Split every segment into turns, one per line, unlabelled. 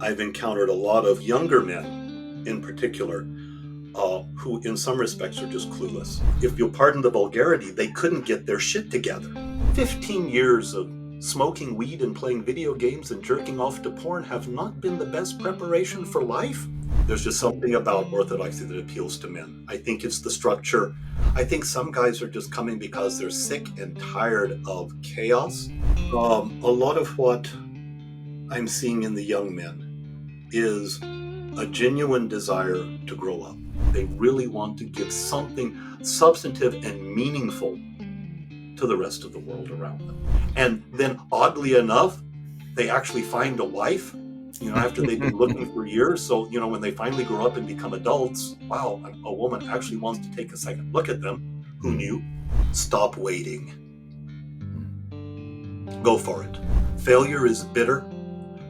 I've encountered a lot of younger men in particular who in some respects are just clueless. If you'll pardon the vulgarity, they couldn't get their shit together. 15 years of smoking weed and playing video games and jerking off to porn have not been the best preparation for life. There's just something about Orthodoxy that appeals to men. I think it's the structure. I think some guys are just coming because they're sick and tired of chaos. A lot of what I'm seeing in the young men is a genuine desire to grow up. They really want to give something substantive and meaningful to the rest of the world around them. And then oddly enough, they actually find a wife, after they've been looking for years. So, when they finally grow up and become adults, wow, a woman actually wants to take a second look at them. Who knew? Stop waiting. Go for it. Failure is bitter,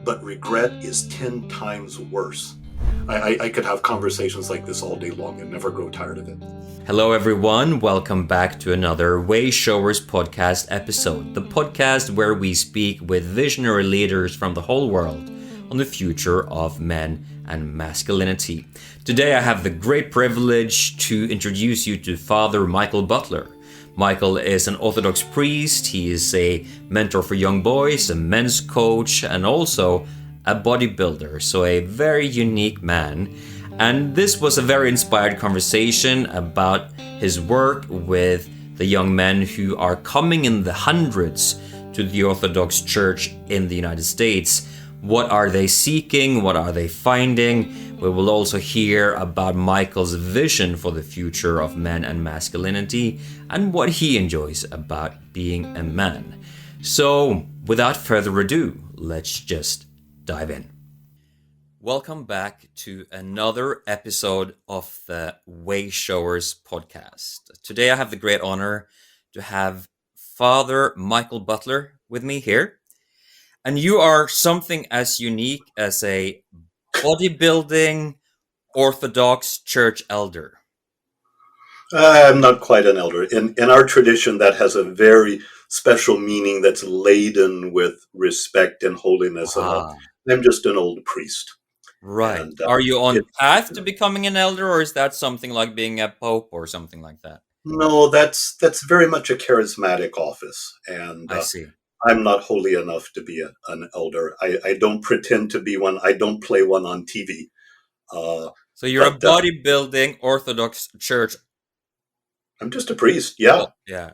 but regret is 10 times worse. I could have conversations like this all day long and never grow tired of it.
Hello everyone, welcome back to another WAYSHOWERS Podcast episode, the podcast where we speak with visionary leaders from the whole world on the future of men and masculinity. Today I have the great privilege to introduce you to Father Michael Butler. Michael is an Orthodox priest, he is a mentor for young boys, a men's coach, and also a bodybuilder, so a very unique man. And this was a very inspired conversation about his work with the young men who are coming in the hundreds to the Orthodox Church in the United States. What are they seeking? What are they finding? We will also hear about Michael's vision for the future of men and masculinity and what he enjoys about being a man. So, without further ado, let's just dive in. Welcome back to another episode of the WAYSHOWERS podcast. Today I have the great honor to have Father Michael Butler with me here. And you are something as unique as a bodybuilding Orthodox church elder.
I'm not quite an elder. In our tradition, that has a very special meaning that's laden with respect and holiness. I'm just an old priest.
Right.
And,
are you on path to becoming an elder, or is that something like being a pope or something like that?
No, that's very much a charismatic office. And
I see.
I'm not holy enough to be an elder. I don't pretend to be one. I don't play one on TV.
So you're a bodybuilding Orthodox church.
I'm just a priest. Yeah.
Oh, yeah.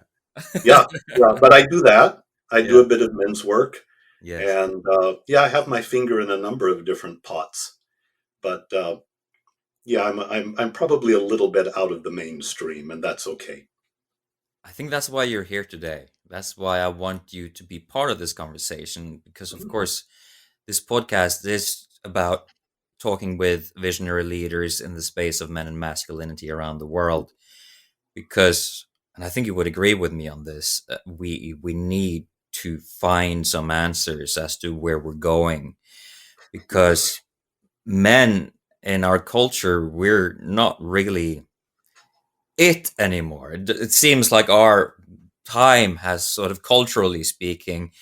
yeah. But I do that. I do a bit of men's work.
Yes.
And I have my finger in a number of different pots. But I'm probably a little bit out of the mainstream, and that's okay.
I think that's why you're here today. That's why I want you to be part of this conversation, because of course, this podcast is about talking with visionary leaders in the space of men and masculinity around the world. Because, and I think you would agree with me on this, we need to find some answers as to where we're going. Because men in our culture, we're not really it anymore. It seems like our time has sort of culturally speaking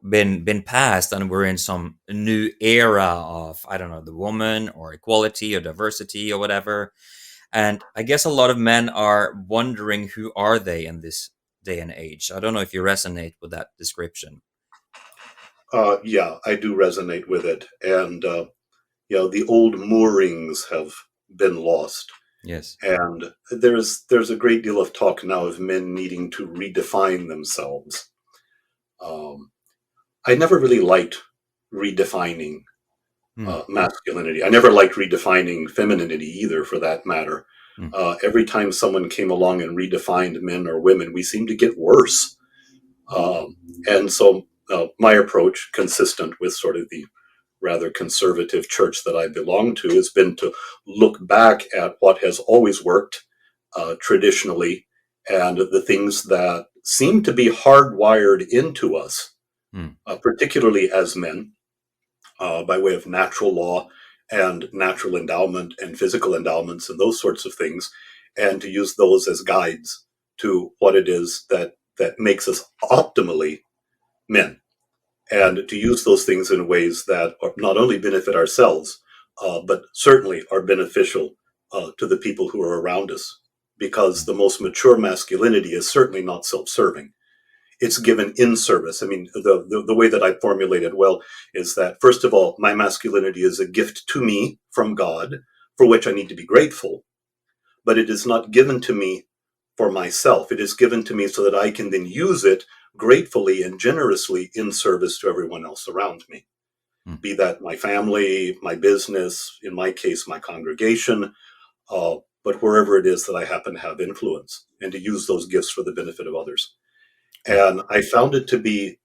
been passed, and we're in some new era of, I don't know, the woman or equality or diversity or whatever. And I guess a lot of men are wondering, who are they in this day and age? I don't know if you resonate with that description.
I do resonate with it. And the old moorings have been lost.
Yes.
And there's a great deal of talk now of men needing to redefine themselves. I never really liked redefining masculinity. I never liked redefining femininity either, for that matter. Every time someone came along and redefined men or women, we seemed to get worse. And so my approach, consistent with sort of the rather conservative church that I belong to, has been to look back at what has always worked traditionally, and the things that seem to be hardwired into us, particularly as men, by way of natural law and natural endowment and physical endowments and those sorts of things, and to use those as guides to what it is that makes us optimally men. and to use those things in ways that are not only benefit ourselves, but certainly are beneficial to the people who are around us. Because the most mature masculinity is certainly not self-serving. It's given in service. I mean, the way that I formulate it well is that, first of all, my masculinity is a gift to me from God, for which I need to be grateful, but it is not given to me for myself. It is given to me so that I can then use it gratefully and generously in service to everyone else around me,
Mm.
be that my family, my business, in my case, my congregation, but wherever it is that I happen to have influence, and to use those gifts for the benefit of others.
Okay.
And I found it to be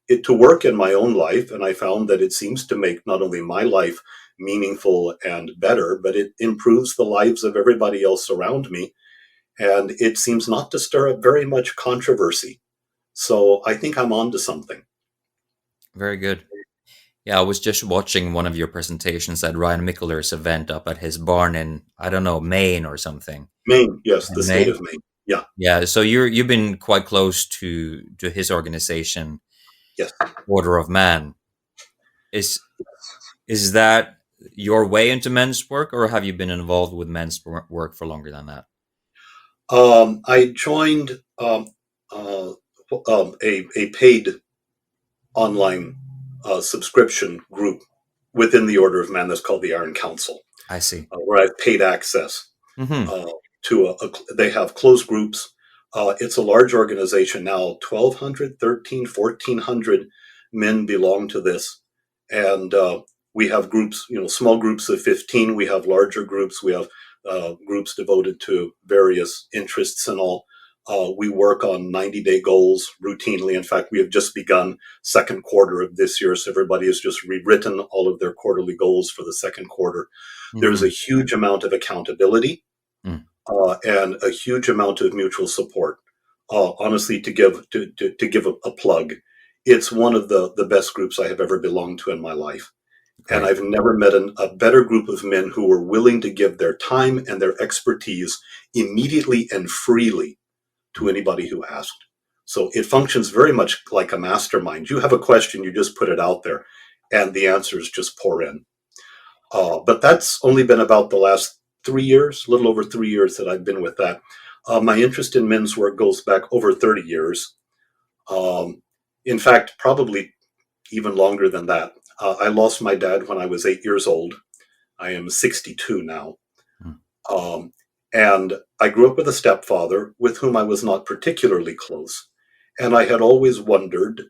it to work in my own life, and I found that it seems to make not only my life meaningful and better, but it improves the lives of everybody else around me, and it seems not to stir up very much controversy. So I think I'm on to something.
Very good. Yeah, I was just watching one of your presentations at Ryan Mickler's event up at his barn in, I don't know, Maine or something.
Maine, yes, the
In
state
Maine?
of Maine. Yeah,
Yeah, so you've been quite close to his organization,
yes.
Order of Man. Is is that your way into men's work, or have you been involved with work for longer than that?
I joined uh, a paid online subscription group within the Order of Man that's called the Iron Council,
I see.
where I've paid access
Mm-hmm.
uh, to they have closed groups. It's a large organization now, 1,200, 13, 1,400 men belong to this. And we have groups, small groups of 15. We have larger groups. We have groups devoted to various interests and all. We work on 90-day goals routinely. In fact, we have just begun second quarter of this year. So everybody has just rewritten all of their quarterly goals for the second quarter. There's
Mm-hmm.
a huge amount of accountability
Mm.
and a huge amount of mutual support. Honestly, to give a plug, it's one of the best groups I have ever belonged to in my life. And
Great.
I've never met a better group of men who were willing to give their time and their expertise immediately and freely to
Mm.
anybody who asked. So it functions very much like a mastermind. You have a question, you just put it out there, and the answers just pour in. But that's only been about the last 3 years, a little over 3 years that I've been with that. My interest in men's work goes back over 30 years. Um, in fact, probably even longer than that. I lost my dad when I was 8 years old. I am 62 now.
Mm.
Um, and I grew up with a stepfather with whom I was not particularly close. And I had always wondered,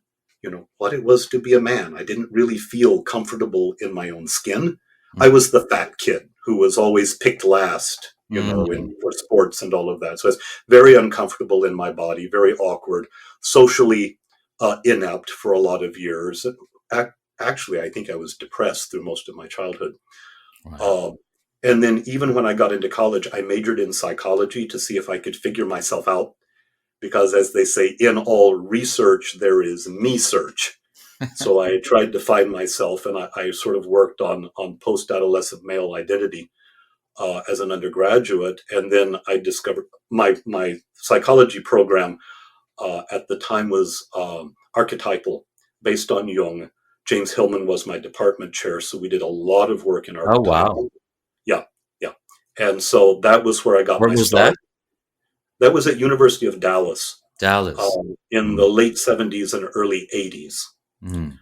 what it was to be a man. I didn't really feel comfortable in my own skin. I
Mm.
was the fat kid who was always picked last,
Mm.
in for sports and all of that. So I was very uncomfortable in my body, very awkward, socially inept for a lot of years. Actually, I think I was depressed through most of my childhood.
Wow.
Um, and then even when I got into college, I majored in psychology to see if I could figure myself out. Because as they say, in all research, there is me search. So I tried to find myself, and I sort of worked on post-adolescent male identity as an undergraduate. And then I discovered my psychology program at the time was archetypal, based on Jung. James Hillman was my department chair, so we did a lot of work in
Oh, wow.
archetypal. Yeah, yeah. And so that was where I got
Where
my
was that?
start. That was at University of Dallas
Dallas.
in
Mm.
the late 70s and early 80s.
Mm.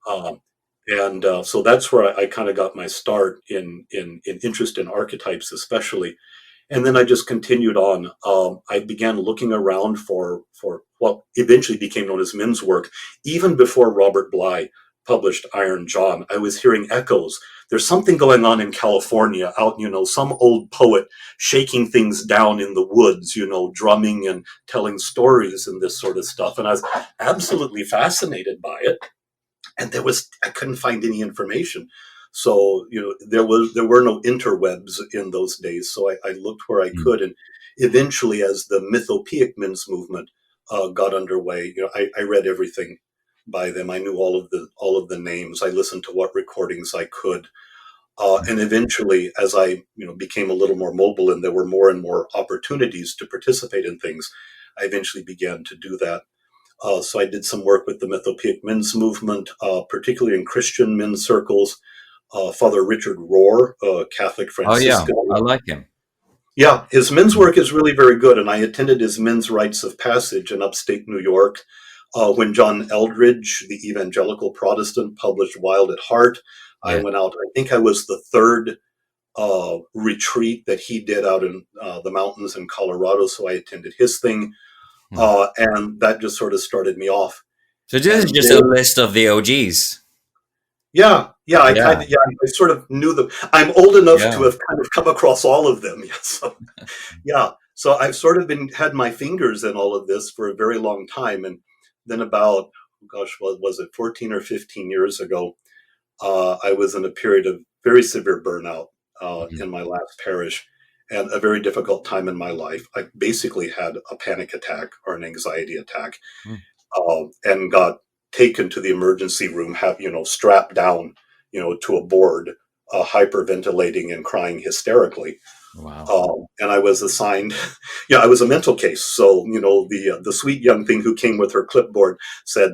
Um, and so that's where I kind of got my start in interest in archetypes, especially. And then I just continued on. I began looking around for what eventually became known as men's work. Even before Robert Bly published Iron John, I was hearing echoes. There's something going on in California out, some old poet shaking things down in the woods, drumming and telling stories and this sort of stuff. And I was absolutely fascinated by it. And I couldn't find any information. So, there were no interwebs in those days. So I looked where I
Mm.
could. And eventually, as the mythopoeic men's movement got underway, I read everything by them. I knew all of the names. I listened to what recordings I could. And eventually, as I became a little more mobile and there were more and more opportunities to participate in things, I eventually began to do that. So I did some work with the Mythopoeic men's movement, particularly in Christian men's circles. Father Richard Rohr, a Catholic
Oh yeah,
Franciscan.
I like him.
Yeah, his men's
Mm.
work is really very good, and I attended his men's rites of passage in upstate New York. When John Eldridge, the evangelical Protestant, published Wild at Heart, I
Yeah.
went out. I think I was the third retreat that he did out in the mountains in Colorado, so I attended his thing,
Mm.
and that just sort of started me off.
So this is
And
just
then,
a list of the OGs.
yeah,
Yeah,
I sort of knew them. I'm old enough to
yeah.
have kind of come across all of them. Yeah, so yeah, so I've sort of had my fingers in all of this for a very long time, and then about, gosh, what was it, 14 or 15 years ago, I was in a period of very severe burnout
Mhm.
in my last parish, and a very difficult time in my life. I basically had a panic attack or an anxiety attack,
Mm.
and got taken to the emergency room, strapped down, to a board, hyperventilating and crying hysterically.
Wow.
And I was assigned, yeah, I was a mental case. So, the sweet young thing who came with her clipboard said,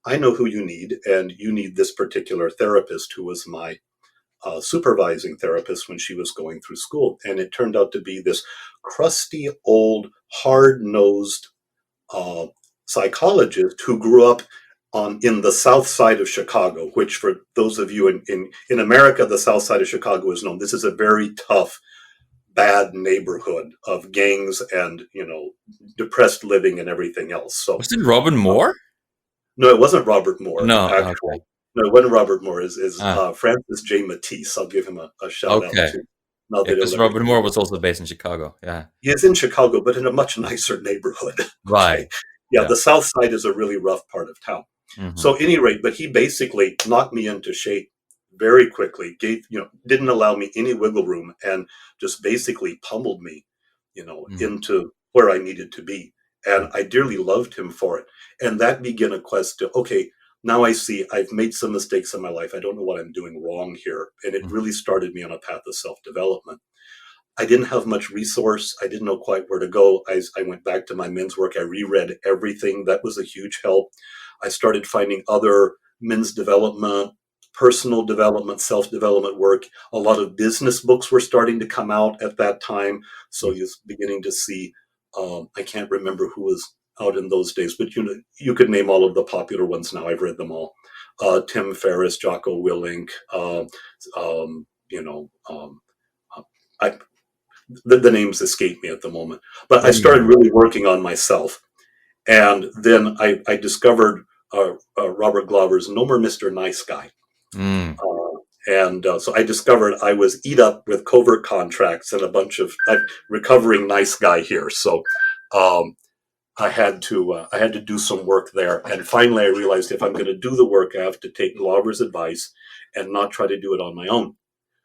"I know who you need, and you need this particular therapist," who was my supervising therapist when she was going through school. And it turned out to be this crusty, old, hard-nosed uh, psychologist who grew up in the south side of Chicago, which, for those of you in America, the south side of Chicago is known. This is a very tough, bad neighborhood of gangs and, depressed living and everything else. So
Was it Robin Moore?
no, it wasn't Robert Moore.
No.
Actually,
Okay.
no, it wasn't Robert Moore. Is
Ah.
Francis J. Matisse. I'll give him a shout out
Okay.
too. Not
Yeah,
that
because
he'll ever
Robin
hear
Moore
this.
was also based in Chicago. Yeah.
He is in Chicago, but in a much nicer neighborhood.
Right.
Okay, yeah,
Yeah.
the South Side is a really rough part of town.
Hmm.
So, at any rate, but he basically knocked me into shape very quickly. Didn't allow me any wiggle room, and just basically pummeled me,
Mm.
into where I needed to be. And I dearly loved him for it. And that began a quest to, okay, now I see I've made some mistakes in my life. I don't know what I'm doing wrong here. And it
Mm.
really started me on a path of self-development. I didn't have much resource. I didn't know quite where to go. I went back to my men's work. I reread everything. That was a huge help. I started finding other men's development, personal development, self-development work. A lot of business books were starting to come out at that time. So
Mm.
you're beginning to see, I can't remember who was out in those days, but you could name all of the popular ones now. I've read them all. Tim Ferriss, Jocko Willink, um, you know, I, the names escape me at the moment, but I started
Yeah.
really working on myself. And then I discovered Robert Glover's No More Mr. Nice Guy.
Mm.
And so I discovered I was eat up with covert contracts and a bunch of recovering nice guy here. So um, I had to do some work there. And finally, I realized if I'm going to do the work, I have to take Glover's advice and not try to do it on my own.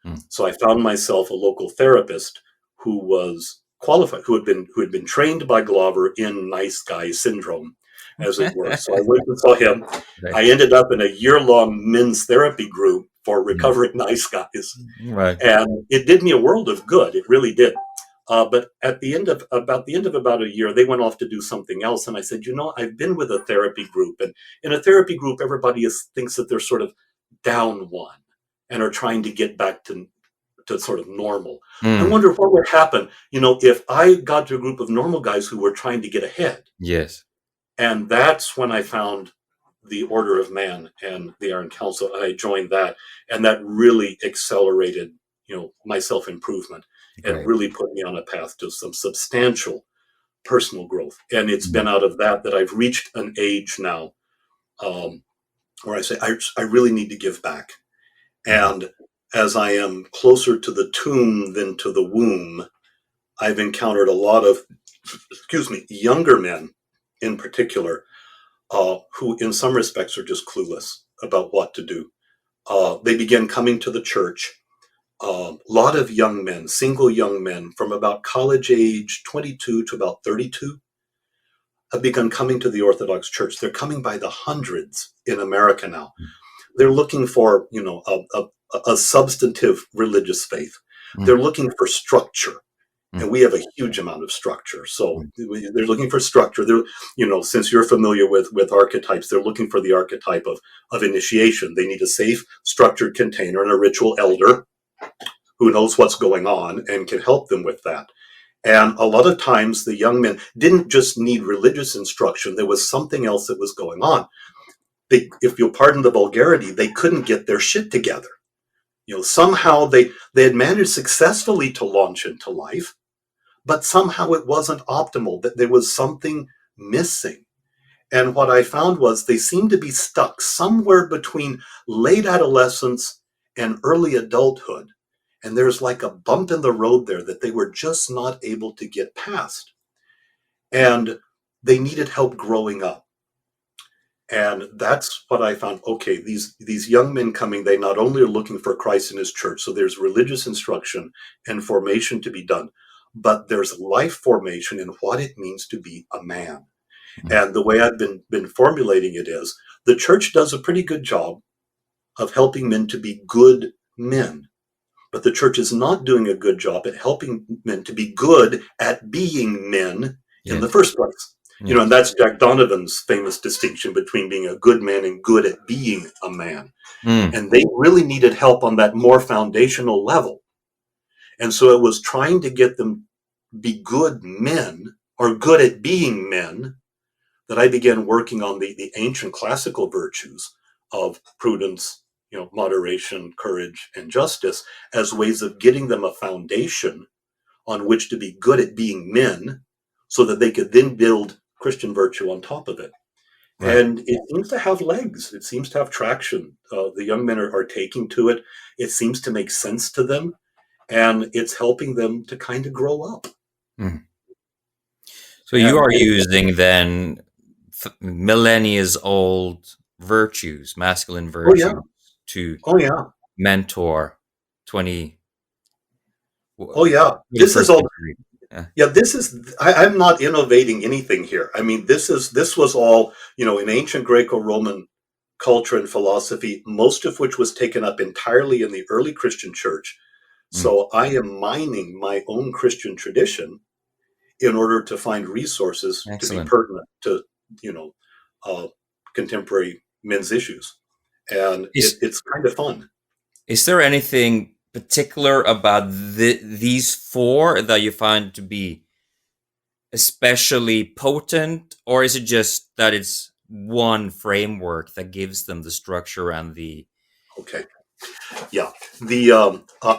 Mm.
So I found myself a local therapist who was qualified, who had been trained by Glover in nice guy syndrome, as it were. So I went and saw him.
Right.
I ended up in a year-long men's therapy group for
Mm.
recovering nice guys,
Right.
and it did me a world of good. It really did. But at the end of about a year, they went off to do something else, and I said, I've been with a therapy group, and in a therapy group, everybody thinks that they're sort of down one and are trying to get back to sort of normal. I
Mm.
wonder what would happen, if I got to a group of normal guys who were trying to get ahead.
Yes.
And that's when I found the Order of Man and the Iron Council, and I joined that, and that really accelerated, my self-improvement, and
Great.
really put me on a path to some substantial personal growth. And it's
Mm.
been out of that I've reached an age now, um, where I say I really need to give back.
Mm.
And as I am closer to the tomb than to the womb, I've encountered a lot of, younger men in particular, who in some respects are just clueless about what to do. They begin coming to the church. A lot of young men, single young men from about college age 22 to about 32, have begun coming to the Orthodox Church. They're coming by the hundreds in America now. They're looking for, a substantive religious faith.
Mm.
They're looking for structure. And we have a huge amount of structure. So
mm,
they're looking for structure. They're, since you're familiar with archetypes, they're looking for the archetype of initiation. They need a safe, structured container and a ritual elder who knows what's going on and can help them with that. And a lot of times the young men didn't just need religious instruction. There was something else that was going on. If you'll pardon the vulgarity, they couldn't get their shit together. Somehow they had managed successfully to launch into life, but somehow it wasn't optimal, that there was something missing. And what I found was they seemed to be stuck somewhere between late adolescence and early adulthood. And there's like a bump in the road there that they were just not able to get past. And they needed help growing up. And that's what I found. Okay, these young men coming, they not only are looking for Christ in his church, so there's religious instruction and formation to be done, but there's life formation in what it means to be a man.
mm.
And the way I've been formulating it is the church does a pretty good job of helping men to be good men, but the church is not doing a good job at helping men to be good at being men in the
Yes.
first place.
Yes.
And that's Jack Donovan's famous distinction between being a good man and good at being a man.
Mm.
And they really needed help on that more foundational level. And so it was trying to get them be good men or good at being men that I began working on the ancient classical virtues of prudence, moderation, courage, and justice as ways of getting them a foundation on which to be good at being men so that they could then build Christian virtue on top of it.
Right.
And it seems to have legs. It seems to have traction. The young men are taking to it. It seems to make sense to them. And it's helping them to kind of grow up.
Mm. So you are
And
using then millennia old virtues, masculine
oh yeah,
virtues, to
oh yeah,
mentor 20,
oh yeah. This is
21st
all.
century. Yeah,
Yeah, this is. I'm not innovating anything here. I mean, this was all in ancient Greco-Roman culture and philosophy, most of which was taken up entirely in the early Christian church.
mm,
So I am mining my own Christian tradition in order to find resources to be
excellent.
pertinent to you know uh, contemporary men's issues, and
Is
it's kind of fun.
is there anything particular about these four that you find to be especially potent, or is it just that it's one framework that gives them the structure and the
Okay. Yeah, the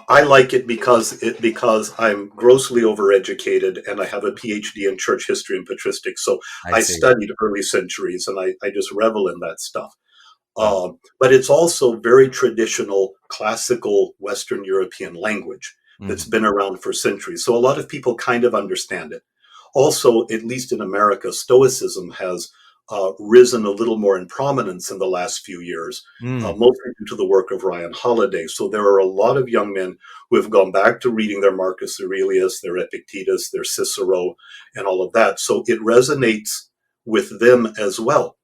I like it because I'm grossly overeducated and I have a PhD in church history and patristics. So
I
I
see.
studied early centuries and I just revel in that stuff.
Wow.
But it's also very traditional, classical Western European language that's
Mm,
been around for centuries. So a lot of people kind of understand it. Also, at least in America, Stoicism has risen a little more in prominence in the last few years,
mm,
mostly due to the work of Ryan Holiday. So there are a lot of young men who have gone back to reading their Marcus Aurelius, their Epictetus, their Cicero, and all of that. So it resonates with them as well.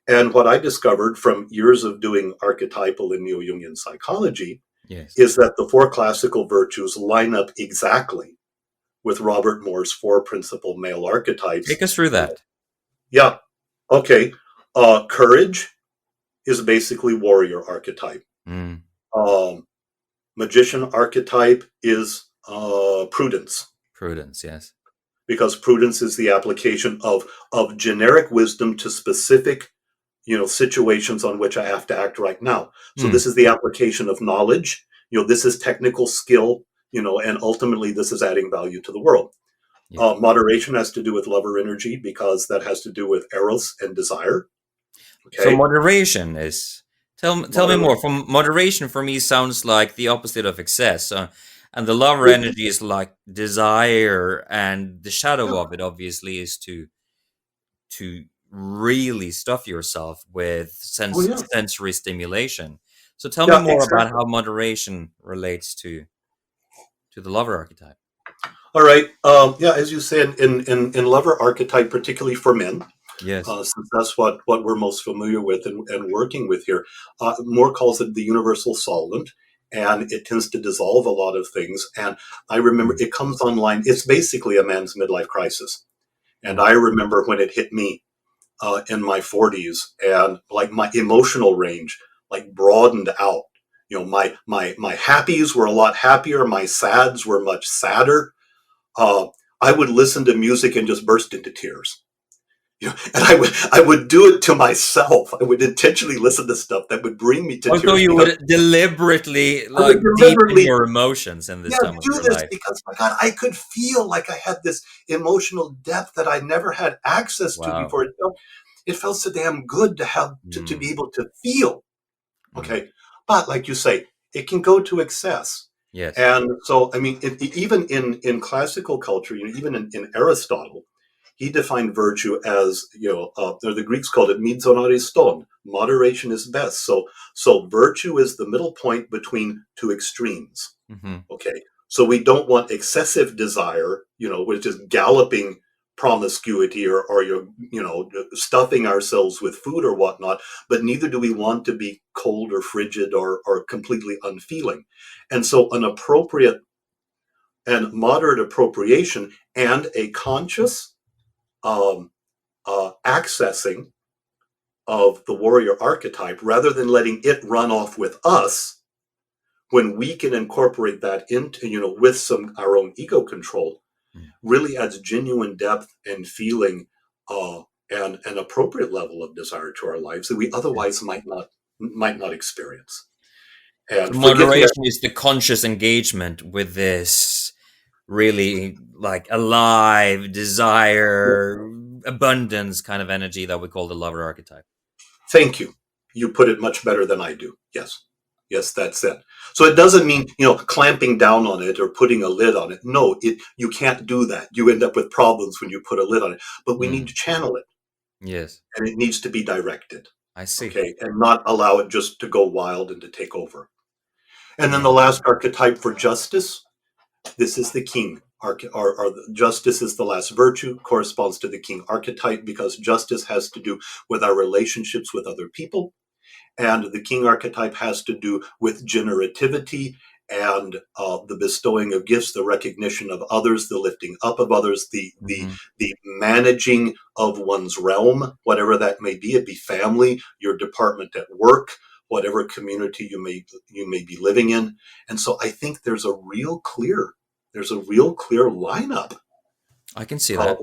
And what I discovered from years of doing archetypal and neo-Jungian psychology
yes.
is that the four classical virtues line up exactly with Robert Moore's four principal male
Take
archetypes.
us through that.
Yeah, okay. Courage is basically warrior archetype.
Mm,
Um, magician archetype is prudence,
prudence, yes.
because prudence is the application of generic wisdom to specific situations on which I have to act right now. So
Mm,
this is the application of knowledge. This is technical skill. And ultimately this is adding value to the world.
yeah.
Moderation has to do with lover energy because that has to do with eros and desire.
So
Okay,
moderation is tell me more.
moderation.
From moderation for me sounds like the opposite of excess. And the lover energy is like desire, and the shadow of it obviously is to really stuff yourself with
Oh yeah,
sensory stimulation. So tell me
yeah,
more about
exactly.
how moderation relates to the lover archetype.
All right. Yeah, as you said, in lover archetype, particularly for men,
Yes.
since that's what we're most familiar with and working with here. Moore calls it the universal solvent. and it tends to dissolve a lot of things. And I remember it comes online. It's basically a man's midlife crisis. And I remember when it hit me in my 40s, and like my emotional range like broadened out. You know, my happies were a lot happier. My sads were much sadder. Uh, I would listen to music and just burst into tears. You know, and I would do it to myself. I would intentionally listen to stuff that would bring me to
Although
tears
you
because
would deliberately
I would
deepen
deliberately,
your emotions in this
yeah,
time of
do
your
this
life.
because my God, I could feel like I had this emotional depth that I never had access to
Wow.
before. It felt so damn good to have to be
Mm,
able to feel.
mm.
Okay. But like you say, it can go to excess.
Yes.
And so, I mean, even in classical culture, you know, even in Aristotle, he defined virtue as, the Greeks called it mizon ariston. Moderation is best. So virtue is the middle point between two extremes.
Hmm.
Okay. So we don't want excessive desire, which is galloping promiscuity or stuffing ourselves with food or whatnot, but neither do we want to be cold or frigid or completely unfeeling. And so an appropriate and moderate appropriation and a conscious um, accessing of the warrior archetype rather than letting it run off with us, when we can incorporate that into, with some our own ego control, really adds genuine depth and feeling, and an appropriate level of desire to our lives that we otherwise might not experience.
So
And forgive me.
moderation is the conscious engagement with this really like alive desire, abundance kind of energy that we call the lover archetype.
Thank you. You put it much better than I do. Yes. Yes, that's it. So it doesn't mean, clamping down on it or putting a lid on it. No, you can't do that. You end up with problems when you put a lid on it. But we need
Mm.
to channel it,
Yes,
and it needs to be directed.
I see.
Okay, and not allow it just to go wild and to take over. And then
Yeah.
the last archetype for justice, this is the king. Justice is the last virtue, corresponds to the king archetype, because justice has to do with our relationships with other people. And the king archetype has to do with generativity and the bestowing of gifts, the recognition of others, the lifting up of others,
Hmm.
the managing of one's realm, whatever that may be. It be family, your department at work, whatever community you may be living in. And so I think there's a real clear lineup
I can see that.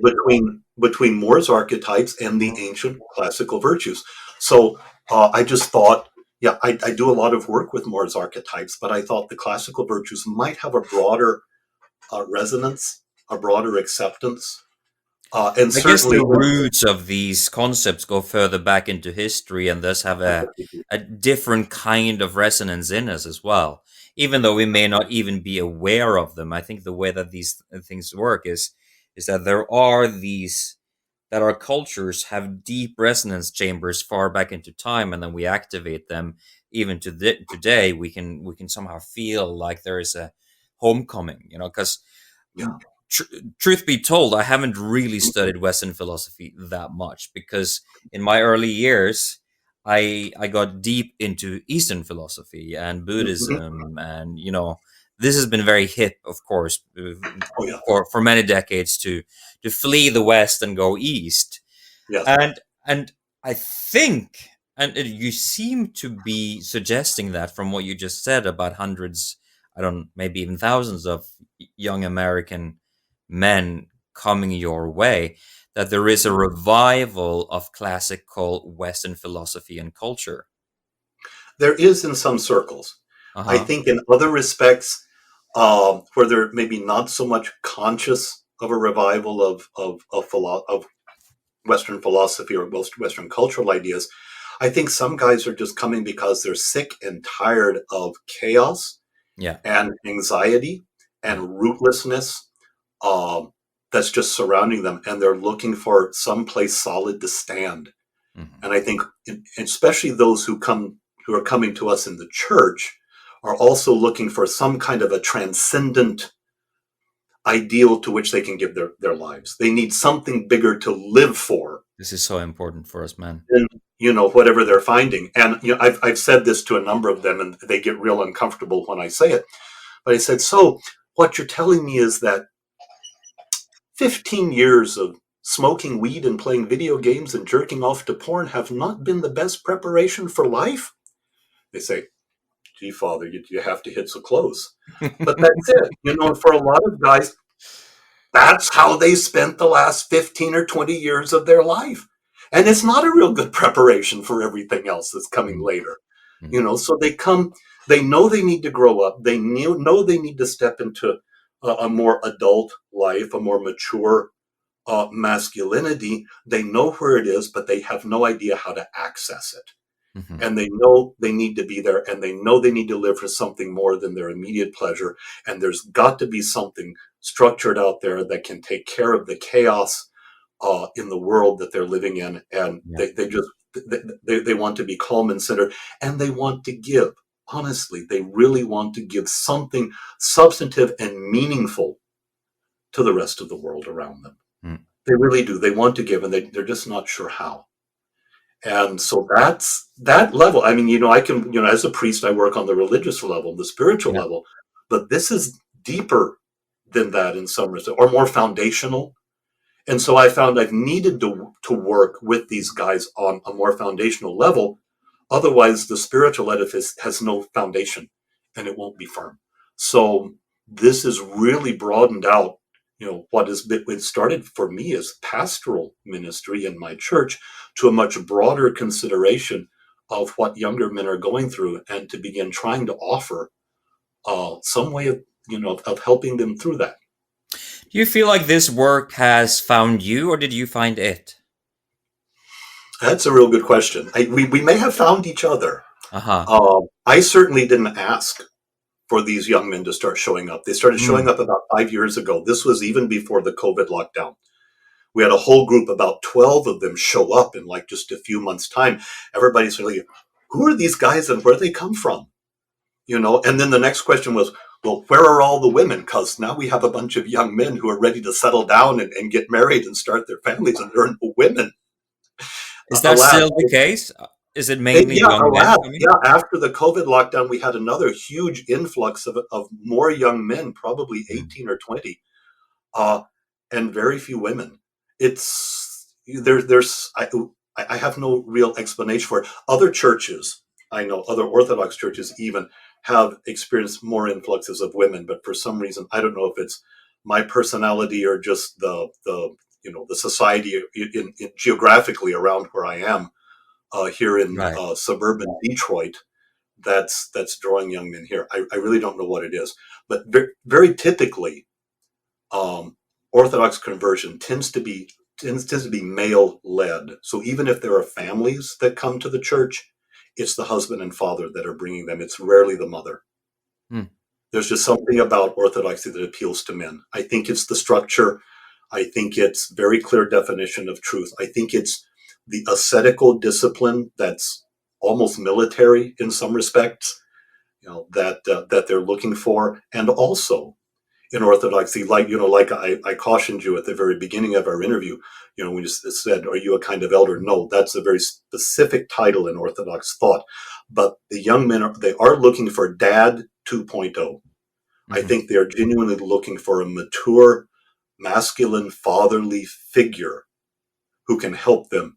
between Moore's archetypes and the ancient classical virtues. So I just thought, yeah, I do a lot of work with Moore's archetypes, but I thought the classical virtues might have a broader resonance, a broader acceptance, and
I guess the
certainly,
roots of these concepts go further back into history and thus have a different kind of resonance in us as well. Even though we may not even be aware of them, I think the way that these things work is that there are these that our cultures have deep resonance chambers far back into time, and then we activate them even to today. We can somehow feel like there is a homecoming, because
yeah,
tr- truth be told, I haven't really studied Western philosophy that much because in my early years, I got deep into Eastern philosophy and
mhm.
Buddhism, and this has been very hip, of course,
Oh yeah,
for many decades to flee the West and go east,
yes,
and I think, and you seem to be suggesting that from what you just said about hundreds, I don't, maybe even thousands of young American men coming your way, that there is a revival of classical Western philosophy and culture.
there is in some circles.
Uh
I
huh.
think in other respects, where they're maybe not so much conscious of a revival of Western philosophy or Western cultural ideas. I think some guys are just coming because they're sick and tired of chaos
Yeah.
and anxiety
Yeah.
and rootlessness, um, that's just surrounding them, and they're looking for some place solid to stand.
Hmm.
And I think, especially those who are coming to us in the church, are also looking for some kind of a transcendent ideal to which they can give their lives. They need something bigger to live for
This is so important for us, man.
than, whatever they're finding. And, I've said this to a number of them, and they get real uncomfortable when I say it. But I said, so what you're telling me is that 15 years of smoking weed and playing video games and jerking off to porn have not been the best preparation for life? They say, gee, Father, you have to hit so close. But that's it. For a lot of guys, that's how they spent the last 15 or 20 years of their life. And it's not a real good preparation for everything else that's coming later. So they know they need to grow up. They know they need to step into a more adult life, a more mature masculinity. They know where it is, but they have no idea how to access it. And they know they need to be there, and they know they need to live for something more than their immediate pleasure. And there's got to be something structured out there that can take care of the chaos in the world that they're living in. And they want to be calm and centered, and they want to give. Honestly, they really want to give something substantive and meaningful to the rest of the world around them. They really do. They want to give, and they're just not sure how. And so that's that level. I mean, I can, as a priest, I work on the religious level, the spiritual level, but this is deeper than that in some respects, or more foundational. And so I found I've needed to work with these guys on a more foundational level. Otherwise, the spiritual edifice has no foundation and it won't be firm. So this is really broadened out. It started for me as pastoral ministry in my church to a much broader consideration of what younger men are going through, and to begin trying to offer some way of helping them through that.
Do you feel like this work has found you, or did you find it?
That's a real good question. We may have found each other. I certainly didn't ask for these young men to start showing up. They started showing up about 5 years ago. This was even before the COVID lockdown. We had a whole group, about 12 of them, show up in like just a few months' time. Everybody's really, who are these guys and where do they come from? And then the next question was, well, where are all the women? Because now we have a bunch of young men who are ready to settle down and get married and start their families, and there are no women.
Is that still the case? Is it mainly young men coming?
Yeah, after the COVID lockdown, we had another huge influx of more young men, probably 18 or 20, and very few women. I have no real explanation for it. Other churches, I know, other Orthodox churches even have experienced more influxes of women, but for some reason, I don't know if it's my personality or just the society in geographically around where I am. Here in suburban Detroit, that's drawing young men here. I really don't know what it is, but very, very typically, Orthodox conversion tends to be male led. So even if there are families that come to the church, it's the husband and father that are bringing them. It's rarely the mother. There's just something about Orthodoxy that appeals to men. I think it's the structure. I think it's very clear definition of truth. I think it's the ascetical discipline that's almost military in some respects, that they're looking for. And also in Orthodoxy, like I cautioned you at the very beginning of our interview, when you said, are you a kind of elder? No, that's a very specific title in Orthodox thought. But the young men, they are looking for Dad 2.0. I think they are genuinely looking for a mature, masculine, fatherly figure who can help them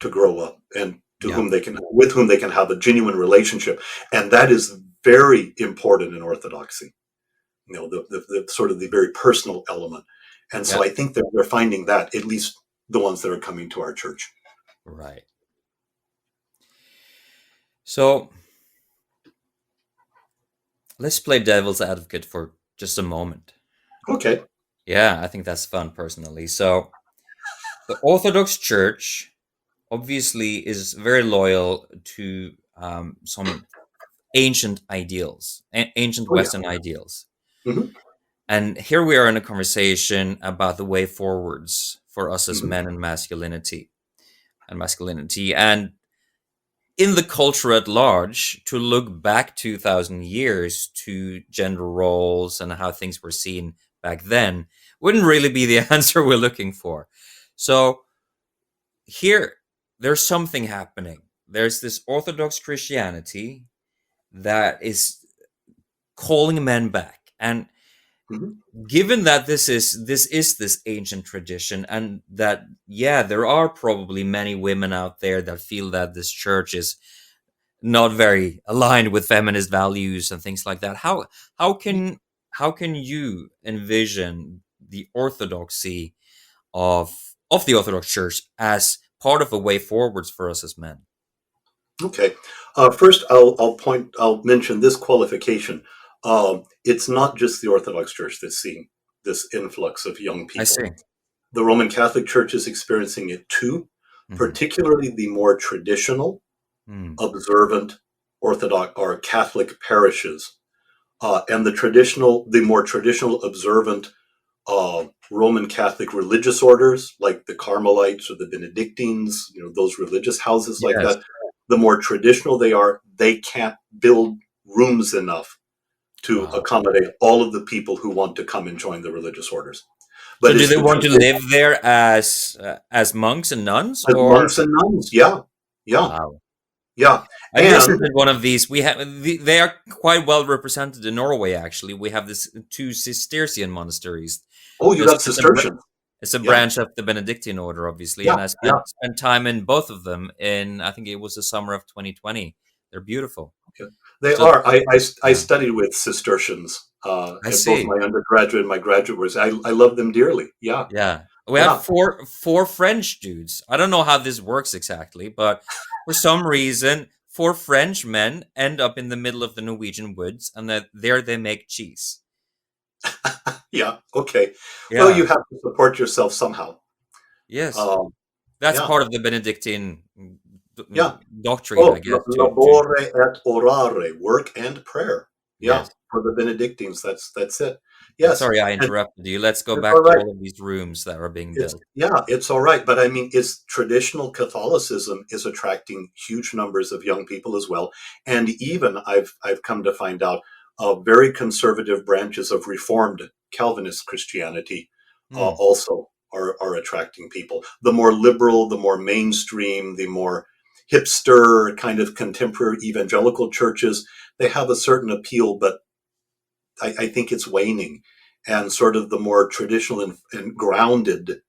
to grow up, and with whom they can have a genuine relationship. And that is very important in Orthodoxy, the sort of the very personal element. And so I think that they're finding that, at least the ones that are coming to our church.
Right. So let's play devil's advocate for just a moment.
Okay.
Yeah, I think that's fun personally. So the Orthodox Church obviously is very loyal to some ancient ideals, ancient Western ideals. And here we are in a conversation about the way forwards for us as men and masculinity. And in the culture at large, to look back 2,000 years to gender roles and how things were seen back then wouldn't really be the answer we're looking for. So here, there's something happening. There's this Orthodox Christianity that is calling men back. And
Mhm.
given that this is this ancient tradition, and that, yeah, there are probably many women out there that feel that this church is not very aligned with feminist values and things like that, how can how can you envision the orthodoxy of the Orthodox Church as part of a way forwards for us as men?
Okay. First, I'll mention this qualification. It's not just the Orthodox Church that's seeing this influx of young
I
people.
see.
The Roman Catholic Church is experiencing it too,
Hmm.
particularly the more traditional,
Hmm.
observant Orthodox or Catholic parishes, and the more traditional, observant Roman Catholic religious orders, like the Carmelites or the Benedictines, those religious houses like
Yes.
that. The more traditional they are, they can't build rooms enough to
Wow.
accommodate all of the people who want to come and join the religious orders.
So
But
do
it's
they
the
want to
tradition
live there as monks and nuns,
as
or?
monks and nuns. Yeah, yeah,
Wow.
yeah.
I
And
visited one of these. They are quite well represented in Norway. Actually, we have this two Cistercian monasteries.
oh, you
Just
got Cistercians.
it's a
Yeah,
branch of the Benedictine order, obviously, and
yeah,
I
yeah.
spent time in both of them. In I think it was the summer of 2020. They're beautiful.
Okay. They
So
are. I
yeah,
studied with Cistercians
I
at both
see.
my undergraduate and my graduate years. I love them dearly. Yeah,
Yeah. We had
yeah.
four French dudes. I don't know how this works exactly, but for some reason, four French men end up in the middle of the Norwegian woods, and that there they make cheese.
Yeah. Okay. Well, you
Yeah.
have to support yourself somehow.
Yes.
Um,
That's
yeah.
part of the Benedictine
Yeah.
doctrine, I
Oh,
guess. To
labore et orare, work and prayer. Yeah.
Yes.
For the Benedictines, that's it. Yes.
Sorry, I
And
interrupted you. Let's go
it's all
back to
right.
all of these rooms that are being
It's
built.
yeah, it's all right. But I mean, it's traditional Catholicism is attracting huge numbers of young people as well. And even I've come to find out very conservative branches of Reformed Calvinist Christianity
Hmm.
also are attracting people. The more liberal, the more mainstream, the more hipster kind of contemporary evangelical churches, they have a certain appeal, but I think it's waning. And sort of the more traditional and grounded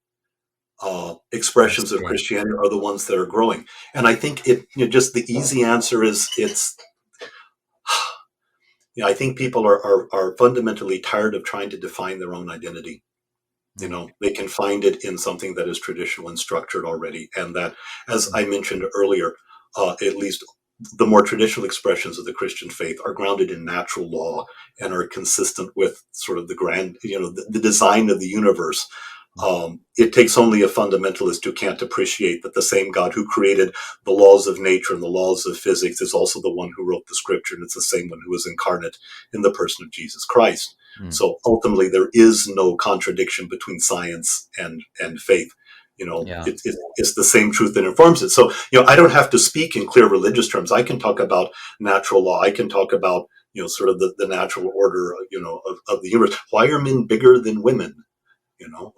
I
expressions of
see.
Christianity are the ones that are growing. And I think just the easy answer is I think people are fundamentally tired of trying to define their own identity.
Hmm.
They can find it in something that is traditional and structured already. And that, as I mentioned earlier, at least the more traditional expressions of the Christian faith are grounded in natural law and are consistent with sort of the grand, the design of the universe. It takes only a fundamentalist who can't appreciate that the same God who created the laws of nature and the laws of physics is also the one who wrote the scripture, and it's the same one who was incarnate in the person of Jesus Christ.
Hmm.
So ultimately, there is no contradiction between science and faith.
Yeah.
It's the same truth that informs it. So I don't have to speak in clear religious terms. I can talk about natural law. I can talk about sort of the natural order of the universe. Why are men bigger than women?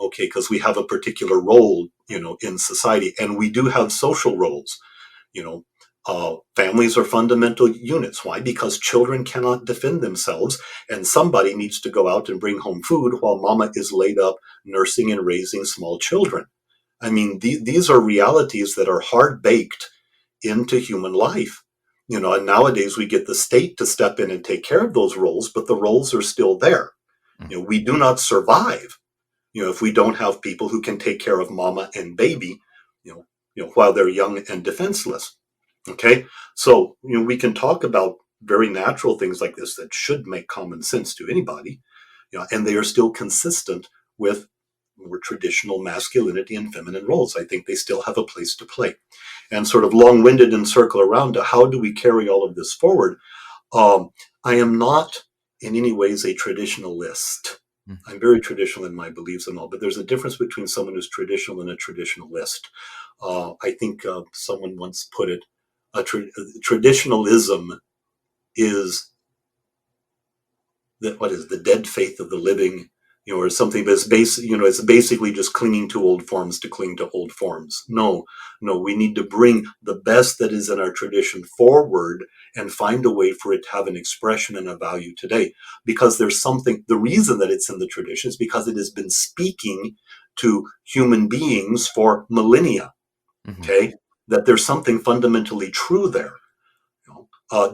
Okay, because we have a particular role in society, and we do have social roles. you know Families are fundamental units. Why? Because children cannot defend themselves, and somebody needs to go out and bring home food while mama is laid up nursing and raising small children. I mean, these are realities that are hard baked into human life. And nowadays we get the state to step in and take care of those roles, but the roles are still there.
Hmm.
We do not survive if we don't have people who can take care of mama and baby, while they're young and defenseless. Okay, so we can talk about very natural things like this that should make common sense to anybody, and they are still consistent with more traditional masculinity and feminine roles. I think they still have a place to play. And sort of long-winded and circle around to how do we carry all of this forward? Um, I am not in any ways a traditionalist.
Hmm.
I'm very traditional in my beliefs and all, but there's a difference between someone who's traditional and a traditionalist. I think someone once put it, traditionalism is what is the dead faith of the living, or something that's it's basically just clinging to old forms to cling to old forms. No, we need to bring the best that is in our tradition forward and find a way for it to have an expression and a value today. Because there's something, the reason that it's in the tradition is because it has been speaking to human beings for millennia.
Mm-hmm.
Okay, that there's something fundamentally true there.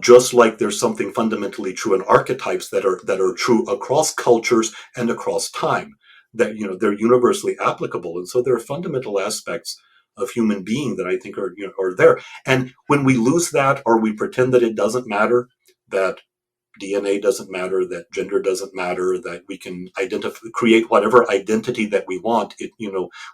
Just like there's something fundamentally true in archetypes that are true across cultures and across time, that they're universally applicable, and so there are fundamental aspects of human being that I think are there. And when we lose that, or we pretend that it doesn't matter, that DNA doesn't matter, that gender doesn't matter, that we can create whatever identity that we want,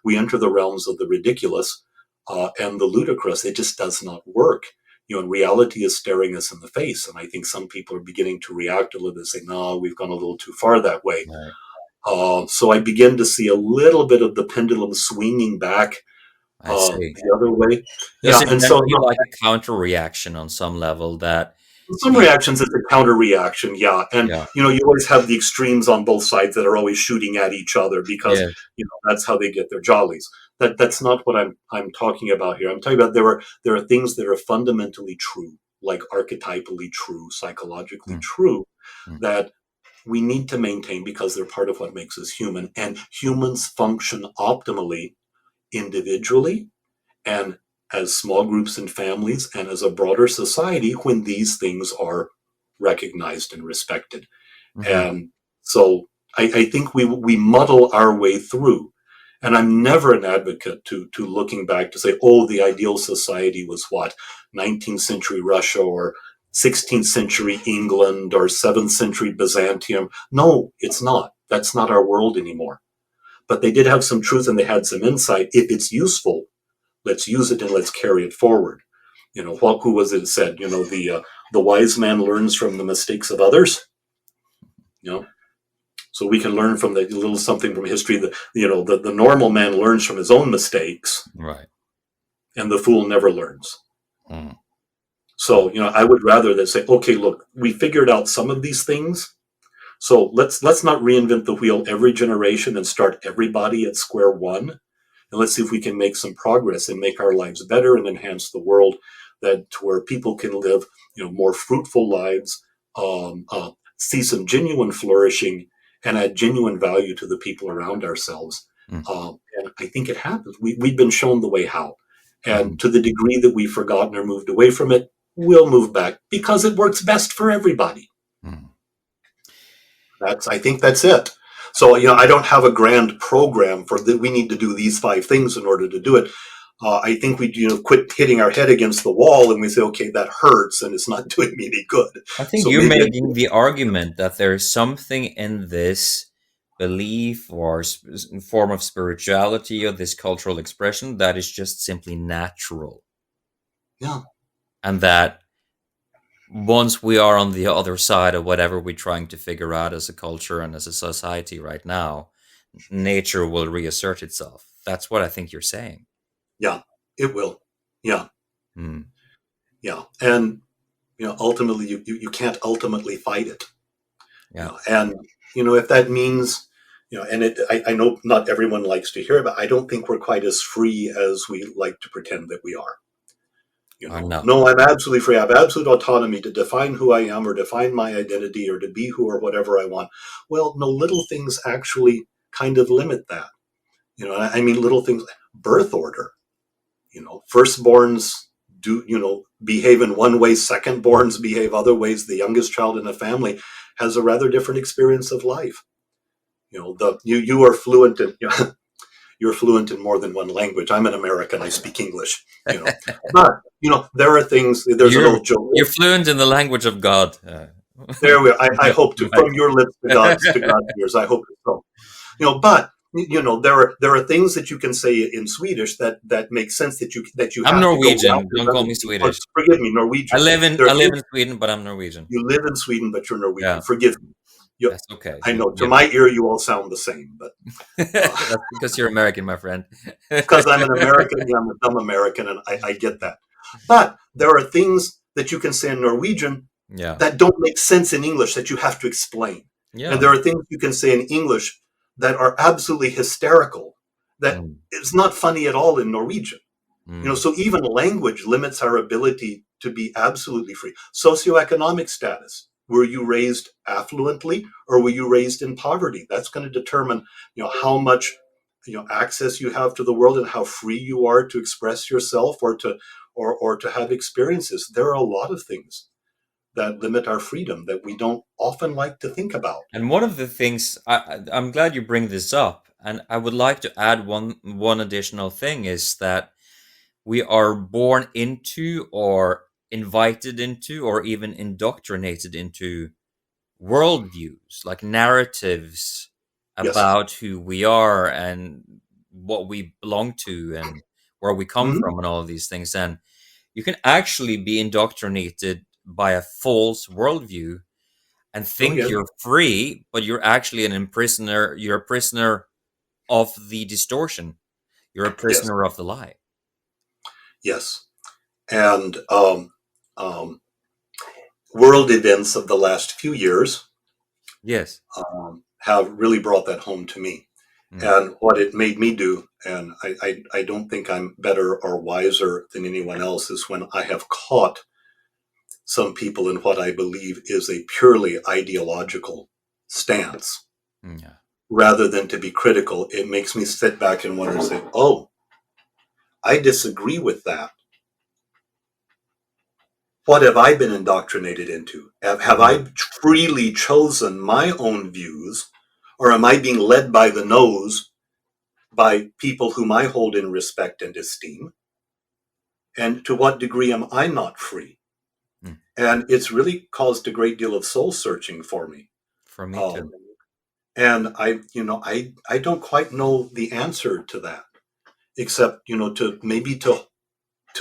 we enter the realms of the ridiculous and the ludicrous. It just does not work. And reality is staring us in the face. And I think some people are beginning to react a little bit, say, no, we've gone a little too far that way.
Right.
So I begin to see a little bit of the pendulum swinging back
I see.
the other way.
Does
Yeah,
it
and
then
so
feel like a counter reaction on some level that
some
the
reactions it's a counter reaction, yeah. And
yeah
you always have the extremes on both sides that are always shooting at each other because
yeah
that's how they get their jollies. That's not what I'm talking about here. I'm talking about there are things that are fundamentally true, like archetypally true, psychologically
mm,
true,
mm,
that we need to maintain because they're part of what makes us human. And humans function optimally individually and as small groups and families and as a broader society when these things are recognized and respected.
mhm,
And so I think we muddle our way through. And I'm never an advocate to looking back to say, oh, the ideal society was what, 19th century Russia or 16th century England or 7th century Byzantium. No, it's not. That's not our world anymore. But they did have some truth and they had some insight. If it's useful, let's use it and let's carry it forward. Who was it said? The wise man learns from the mistakes of others. So we can learn from the little something from history. The normal man learns from his own mistakes,
right.
and the fool never learns.
Mm,
So I would rather that say, okay, look, we figured out some of these things. So let's not reinvent the wheel every generation and start everybody at square one. And let's see if we can make some progress and make our lives better and enhance the world that to where people can live, more fruitful lives, see some genuine flourishing, and add genuine value to the people around ourselves.
mm,
And I think it happens. We've been shown the way how.
mhm,
And to the degree that we've forgotten or moved away from it, we'll move back because it works best for everybody.
mm.
I think that's it. So, I don't have a grand program for that. We need to do these 5 things in order to do it. I think we, quit hitting our head against the wall and we say, okay, that hurts and it's not doing me any good.
I think
So
you're
maybe,
making the argument that there's something in this belief or form of spirituality or this cultural expression that is just simply natural,
yeah,
and that once we are on the other side of whatever we're trying to figure out as a culture and as a society right now, nature will reassert itself. That's what I think you're saying.
yeah, it will. Yeah,
Mm,
yeah. And, ultimately, you can't ultimately fight it.
yeah,
And, if that means, and I know not everyone likes to hear it, but I don't think we're quite as free as we like to pretend that we are.
I know.
No, I'm absolutely free. I have absolute autonomy to define who I am or define my identity or to be who or whatever I want. Well, no, little things actually kind of limit that. I mean, little things, birth order, firstborns do, behave in one way, secondborns behave other ways. The youngest child in a family has a rather different experience of life. You are fluent in, you're fluent in more than one language. I'm an American. I speak English, but, there are things, there's an
You're
old joke.
you're fluent in the language of God.
There we are. I hope to,
Right.
from your lips to God's ears. I hope so. But there are things that you can say in Swedish that make sense that you
I'm
have to go
Norwegian.
round and
Don't call
round.
me Swedish.
Forgive me,
I
Norwegian.
live in
There
I
are
live
things,
in Sweden, but I'm Norwegian.
you live in Sweden, but you're Norwegian.
Yeah,
Forgive me.
that's okay.
I
You'll
know to
forgive
my
me.
ear you all sound the same, but
That's because you're American, my friend.
because I'm an American, yeah, I'm a dumb American, and I get that. But there are things that you can say in Norwegian
Yeah,
that don't make sense in English that you have to explain. And
yeah,
there are things you can say in English that are absolutely hysterical, that
Mm,
it's not funny at all in Norwegian.
mm.
So even language limits our ability to be absolutely free. Socioeconomic status. Were you raised affluently or were you raised in poverty? That's going to determine, how much, access you have to the world and how free you are to express yourself or to have experiences. There are a lot of things that limit our freedom that we don't often like to think about.
And one of the things I'm glad you bring this up, and I would like to add one additional thing is that we are born into, or invited into, or even indoctrinated into worldviews, like narratives
Yes.
about who we are and what we belong to and where we come
Hmm.
from and all of these things. And you can actually be indoctrinated by a false worldview and
Oh,
think
yes.
you're free, but you're actually you're a prisoner of the distortion. You're a
Yes.
prisoner of the lie.
Yes. And um, world events of the last few years
Yes.
have really brought that home to me.
Mm.
And what it made me do, and I don't think I'm better or wiser than anyone else, is when I have caught some people in what I believe is a purely ideological stance,
Mm, yeah.
rather than to be critical, it makes me sit back and wonder and say, oh, I disagree with that. What have I been indoctrinated into? Have
Mm,
I freely chosen my own views, or am I being led by the nose by people whom I hold in respect and esteem? And to what degree am I not free?
mm.
And it's really caused a great deal of soul searching for me.
For me
Um,
too.
and I don't quite know the answer to that, except, to maybe to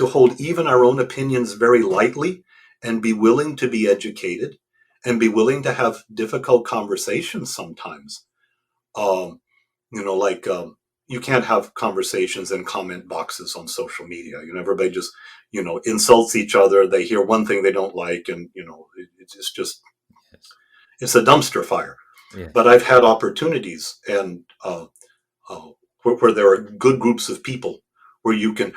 hold even our own opinions very lightly and be willing to be educated and be willing to have difficult conversations sometimes. Um, like you can't have conversations and comment boxes on social media. Everybody just, insults each other. They hear one thing they don't like, and it's just
Yes.
it's a dumpster fire.
Yes.
But I've had opportunities and uh, where there are good groups of people where you can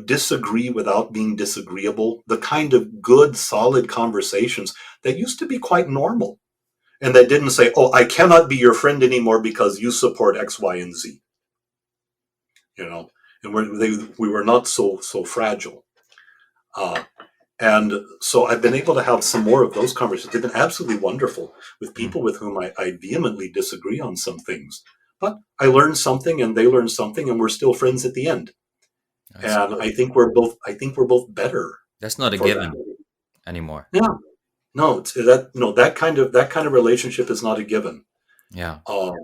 disagree without being disagreeable, the kind of good solid conversations that used to be quite normal, and that didn't say, oh, I cannot be your friend anymore because you support X, Y, and Z, and we were not so fragile. uh, and so I've been able to have some more of those conversations. They've been absolutely wonderful with
Mm.
people with whom I vehemently disagree on some things, but I learned something and they learned something, and we're still friends at the end.
That's
And
good.
I think we're both better
That's not a
for that.
given anymore.
Yeah. No, that kind of relationship is not a given.
Yeah.
Um,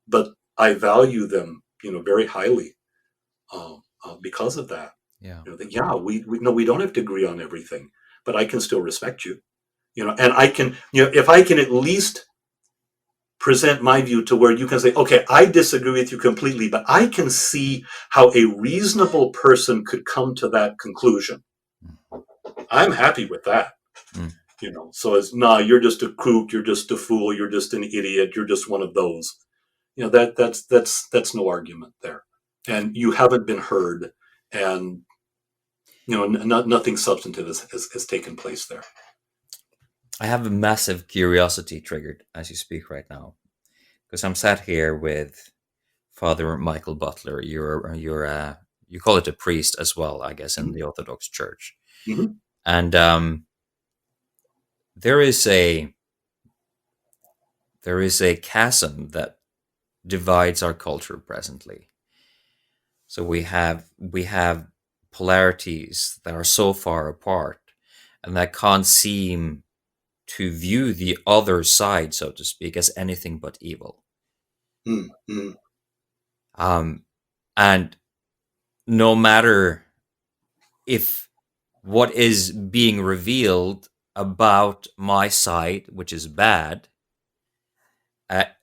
but I value them, very highly, because of that.
Yeah.
Yeah, we no, we don't have to agree on everything, but I can still respect you. And I can, if I can at least present my view to where you can say, okay, I disagree with you completely, but I can see how a reasonable person could come to that conclusion.
Mm.
I'm happy with that.
Mm.
So it's, nah, you're just a kook, you're just a fool, you're just an idiot, you're just one of those. That's no argument there, and you haven't been heard, and nothing substantive has taken place there.
I have a massive curiosity triggered as you speak right now, because I'm sat here with Father Michael Butler. You call it a priest as well, I guess, in
Mhm.
the Orthodox Church.
Mhm.
And there is a chasm that divides our culture presently. So we have polarities that are so far apart and that can't seem to view the other side, so to speak, as anything but evil.
Mhm. Mhm.
Um, and no matter if what is being revealed about my side, which is bad,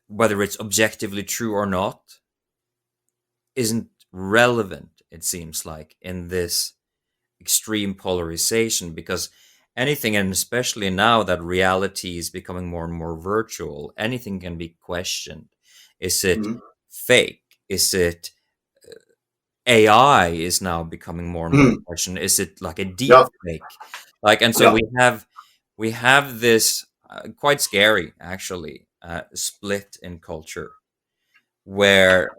whether it's objectively true or not, isn't relevant, it seems like, in this extreme polarization, because anything, and especially now that reality is becoming more and more virtual, anything can be questioned. Is it
Mhm.
fake? Is it AI is now becoming more and more
Mm,
a question? Is it like a deep
yeah,
fake? Like, and so
yeah.
we have this quite scary, actually, split in culture where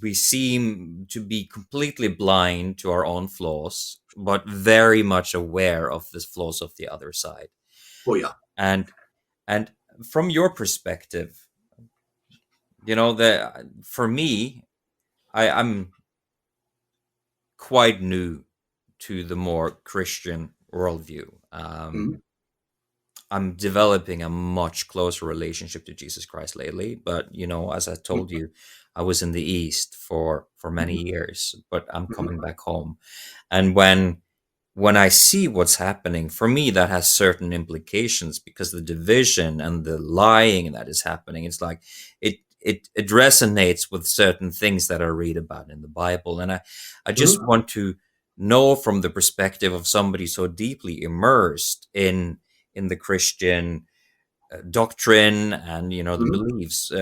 we seem to be completely blind to our own flaws, but very much aware of the flaws of the other side.
Oh, yeah.
And and from your perspective, the for me, I'm quite new to the more Christian worldview.
Mm,
I'm developing a much closer relationship to Jesus Christ lately. But as I
mm,
told you, I was in the East for many
mhm,
years, but I'm
mhm,
coming back home. And when I see what's happening, for me, that has certain implications because the division and the lying that is happening, it's like it resonates with certain things that I read about in the Bible. And I just
mhm,
want to know from the perspective of somebody so deeply immersed in the Christian doctrine and the
mhm.
beliefs.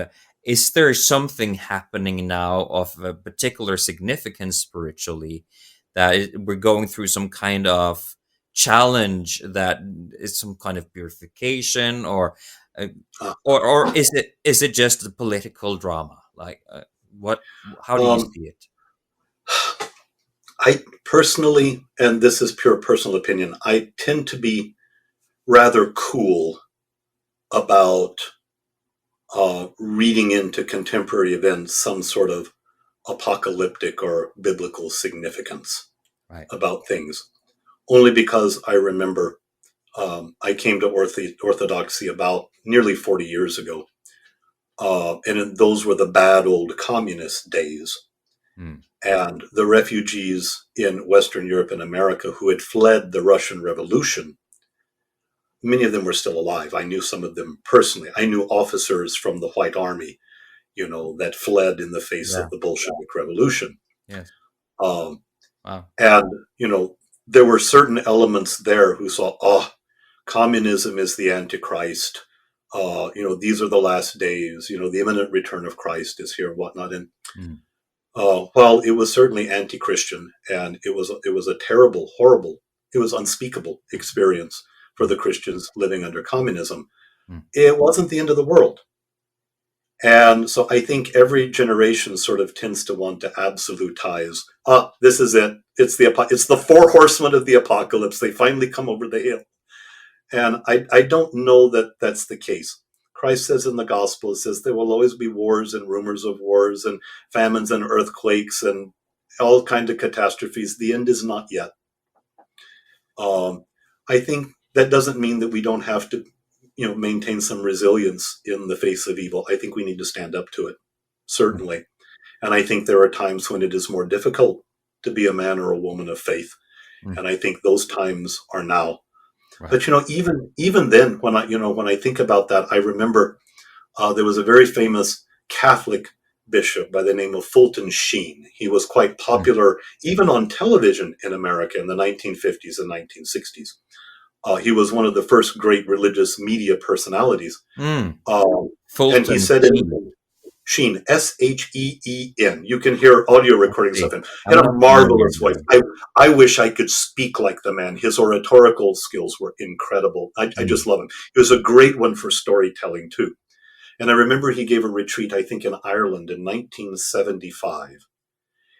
Is there something happening now of a particular significance spiritually that we're going through some kind of challenge that is some kind of purification, uh,
Uh,
or is it just a political drama? Like, what? How do you
um,
see it?
I personally, and this is pure personal opinion, I tend to be rather cool about reading into contemporary events some sort of apocalyptic or biblical significance
Right.
about things. Only because I remember I came to Orthodoxy about nearly 40 years ago. Those were the bad old communist days.
Hmm.
And the refugees in Western Europe and America who had fled the Russian Revolution, many of them were still alive. I knew some of them personally. I knew officers from the White Army, that fled in the face
Yeah.
of the Bolshevik Revolution.
Yes.
Um,
Wow.
and, there were certain elements there who saw, communism is the Antichrist. These are the last days. The imminent return of Christ is here and whatnot. And
Hmm.
well, it was certainly anti-Christian, and it was a terrible, horrible, it was unspeakable experience for
Hmm.
the Christians living under communism.
Hmm.
It wasn't the end of the world. And so I think every generation sort of tends to want to absolutize. This is it. It's the four horsemen of the apocalypse. They finally come over the hill. And I don't know that that's the case. Christ says in the gospel, it says there will always be wars and rumors of wars and famines and earthquakes and all kinds of catastrophes. The end is not yet. Um, I think that doesn't mean that we don't have to, maintain some resilience in the face of evil. I think we need to stand up to it,
Hmm.
certainly. And I think there are times when it is more difficult to be a man or a woman of faith.
Hmm.
And I think those times are now.
Right.
But even then, when I think about that, I remember there was a very famous Catholic bishop by the name of Fulton Sheen. He was quite
Hmm.
popular even on television in America in the 1950s and 1960s. He was one of the first great religious media personalities.
Hmm.
Um, and he
Fulton
said
Sheen.
in Sheen, Sheen. You can hear audio
I
recordings
see.
of him. He
I'm
had a
not familiar
marvelous
with
voice.
him.
I wish I could speak like the man. His oratorical skills were incredible. I
Hmm.
just love him. He was a great one for storytelling, too. And I remember he gave a retreat, I think, in Ireland in 1975.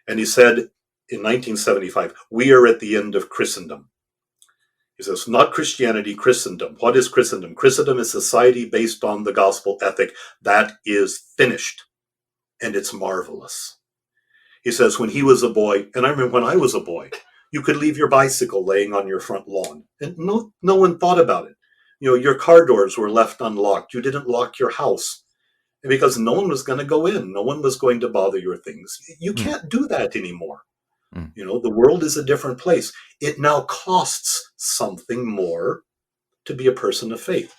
And he said in 1975, "We are at the end of Christendom." He says, not Christianity, Christendom. What is Christendom? Christendom is society based on the gospel ethic. That is finished, and it's marvelous. He says, when he was a boy, and I remember when I was a boy, you could leave your bicycle laying on your front lawn, and no one thought about it. Your car doors were left unlocked. You didn't lock your house because no one was going to go in. No one was going to bother your things. You
Hmm.
can't do that anymore.
Hmm.
The world is a different place. It now costs something more to be a person of faith.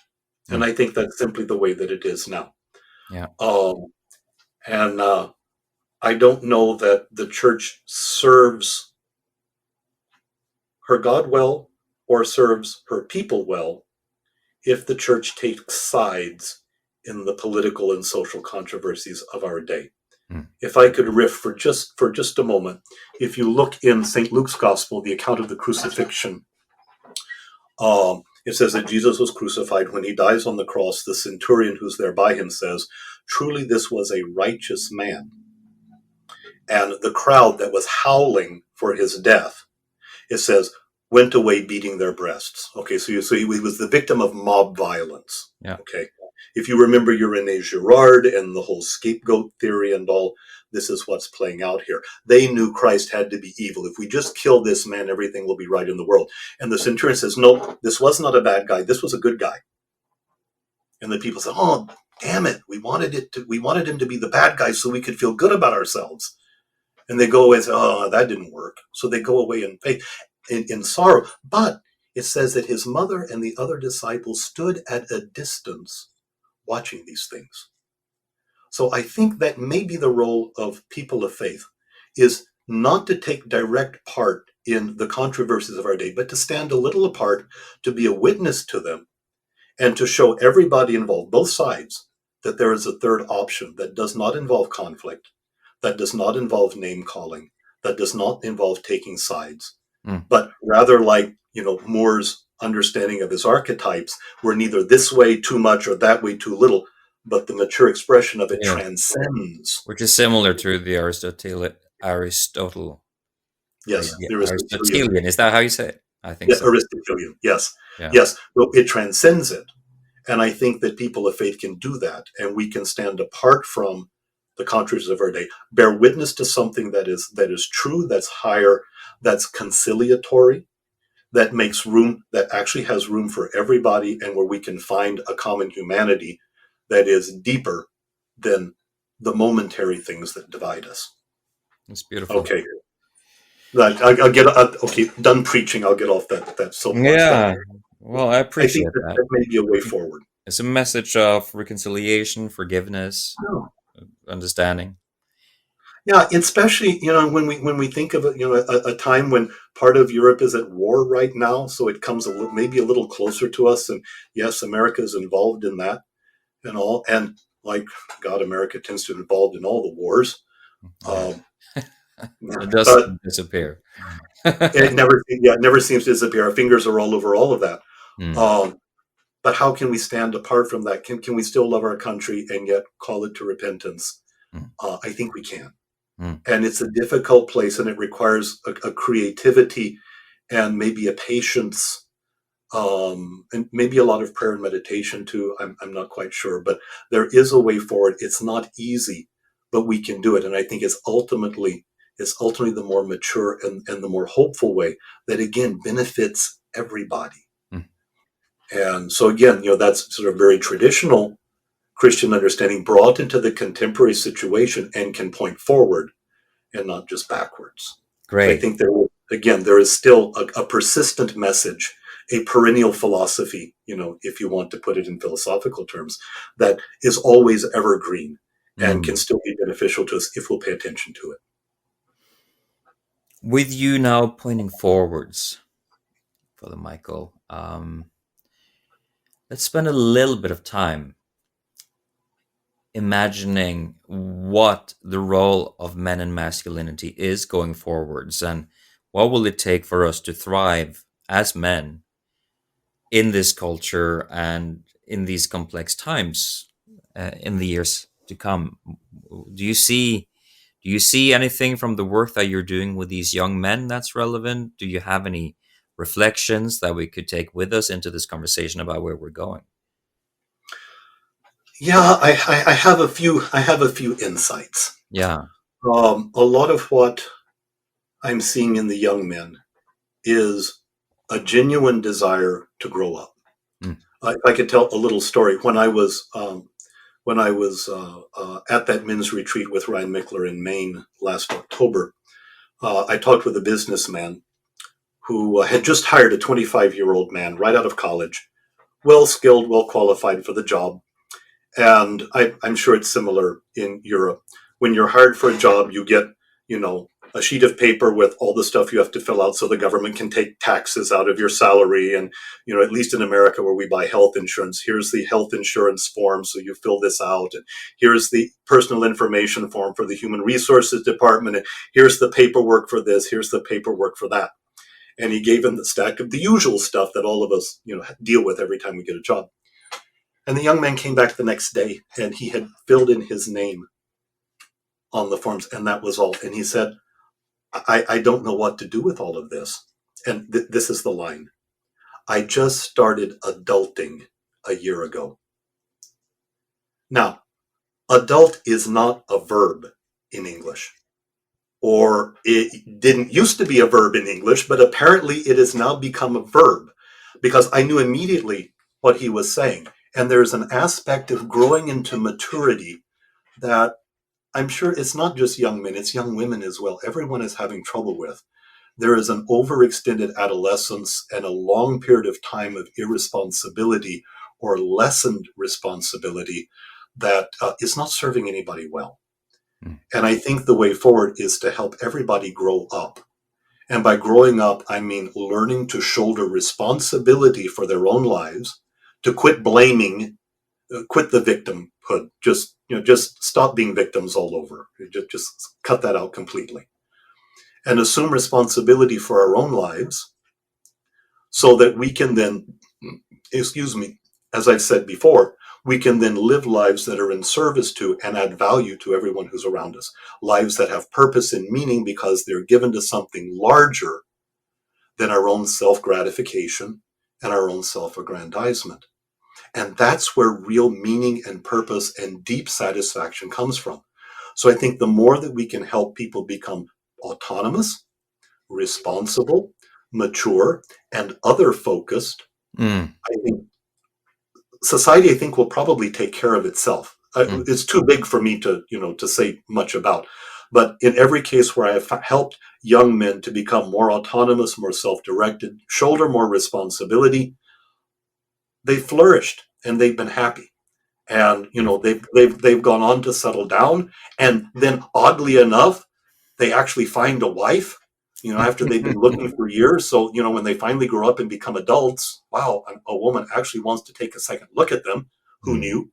Hmm.
And I think that's simply the way that it is now.
Yeah.
Um, and I don't know that the church serves her God well or serves her people well if the church takes sides in the political and social controversies of our day.
Mm.
If I could riff for just a moment, if you look in St. Luke's Gospel, the account of the crucifixion, it says that Jesus was crucified. When he dies on the cross, the centurion who's there by him says, "Truly this was a righteous man." And the crowd that was howling for his death, it says, went away beating their breasts. Okay, so he was the victim of mob violence.
Yeah.
Okay, if you remember René Girard and the whole scapegoat theory and all, this is what's playing out here. They knew Christ had to be evil. If we just kill this man, everything will be right in the world. And the centurion says, no, this was not a bad guy. This was a good guy. And the people said, oh, damn it. We wanted him to be the bad guy so we could feel good about ourselves. And they go away and say, oh, that didn't work. So they go away in faith, in sorrow. But it says that his mother and the other disciples stood at a distance watching these things. So I think that maybe the role of people of faith is not to take direct part in the controversies of our day, but to stand a little apart, to be a witness to them, and to show everybody involved, both sides, that there is a third option that does not involve conflict, that does not involve name calling, that does not involve taking sides, but rather like, Moore's understanding of his archetypes, we're neither this way too much or that way too little, but the mature expression of it transcends.
Which is similar to the Aristotle.
Yes,
Yeah,
the
Aristotelian. Is that how you say it? I think so.
Aristotelian, yes.
Yeah.
Yes, well, it transcends it. And I think that people of faith can do that, and we can stand apart from the controversies of our day, bear witness to something that is true, that's higher, that's conciliatory, that makes room, that actually has room for everybody, and where we can find a common humanity that is deeper than the momentary things that divide us.
It's beautiful.
Okay. I'll get done preaching. I'll get off that soapbox.
Yeah. Well, I appreciate
I think that may be a way forward.
It's a message of reconciliation, forgiveness, understanding.
Yeah, especially when we think of a time when part of Europe is at war right now, so it comes maybe a little closer to us, and yes, America is involved in that and all, and like God, America tends to be involved in all the wars.
It doesn't disappear.
It never seems to disappear. Our fingers are all over all of that. But how can we stand apart from that? Can we still love our country and yet call it to repentance? I think we can. And it's a difficult place, and it requires a creativity and maybe a patience, and maybe a lot of prayer and meditation too. I'm not quite sure, but there is a way forward. It's not easy, but we can do it. And I think it's ultimately the more mature and the more hopeful way that, again, benefits everybody. And so again, that's sort of very traditional Christian understanding brought into the contemporary situation and can point forward and not just backwards.
Great.
So I think there is still a persistent message, a perennial philosophy, if you want to put it in philosophical terms, that is always evergreen and can still be beneficial to us if we'll pay attention to it.
With you now pointing forwards, Father Michael, let's spend a little bit of time imagining what the role of men and masculinity is going forwards, and what will it take for us to thrive as men in this culture and in these complex times in the years to come. Do you see anything from the work that you're doing with these young men that's relevant? Do you have any reflections that we could take with us into this conversation about where we're going?
Yeah, I have a few insights.
Yeah.
A lot of what I'm seeing in the young men is a genuine desire to grow up. If I could tell a little story, when I was at that men's retreat with Ryan Mickler in Maine last October, I talked with a businessman who had just hired a 25-year-old man right out of college, well-skilled, well-qualified for the job. And I'm sure it's similar in Europe. When you're hired for a job, you get, a sheet of paper with all the stuff you have to fill out so the government can take taxes out of your salary. And, at least in America where we buy health insurance, here's the health insurance form. So you fill this out. And here's the personal information form for the human resources department. And here's the paperwork for this. Here's the paperwork for that. And he gave him the stack of the usual stuff that all of us, deal with every time we get a job. And the young man came back the next day and he had filled in his name on the forms, and that was all. And he said, I don't know what to do with all of this. And this is the line. I just started adulting a year ago. Now, adult is not a verb in English, or it didn't used to be a verb in English, but apparently it has now become a verb, because I knew immediately what he was saying. And there's an aspect of growing into maturity that I'm sure it's not just young men, it's young women as well. Everyone is having trouble with. There is an overextended adolescence and a long period of time of irresponsibility or lessened responsibility that is not serving anybody well. And I think the way forward is to help everybody grow up. And by growing up, I mean learning to shoulder responsibility for their own lives, to quit blaming, quit the victimhood, just stop being victims all over. Just cut that out completely. And assume responsibility for our own lives so that we can then, as I've said before, we can then live lives that are in service to and add value to everyone who's around us. Lives that have purpose and meaning because they're given to something larger than our own self-gratification and our own self-aggrandizement. And that's where real meaning and purpose and deep satisfaction comes from. So I think the more that we can help people become autonomous, responsible, mature, and other focused, I think society, will probably take care of itself. It's too big for me to say much about. But in every case where I've helped young men to become more autonomous, more self-directed, shoulder more responsibility, they flourished and they've been happy. And they've gone on to settle down, and then oddly enough, they actually find a wife, after they've been looking for years. So when they finally grow up and become adults, wow, a woman actually wants to take a second look at them. Who knew?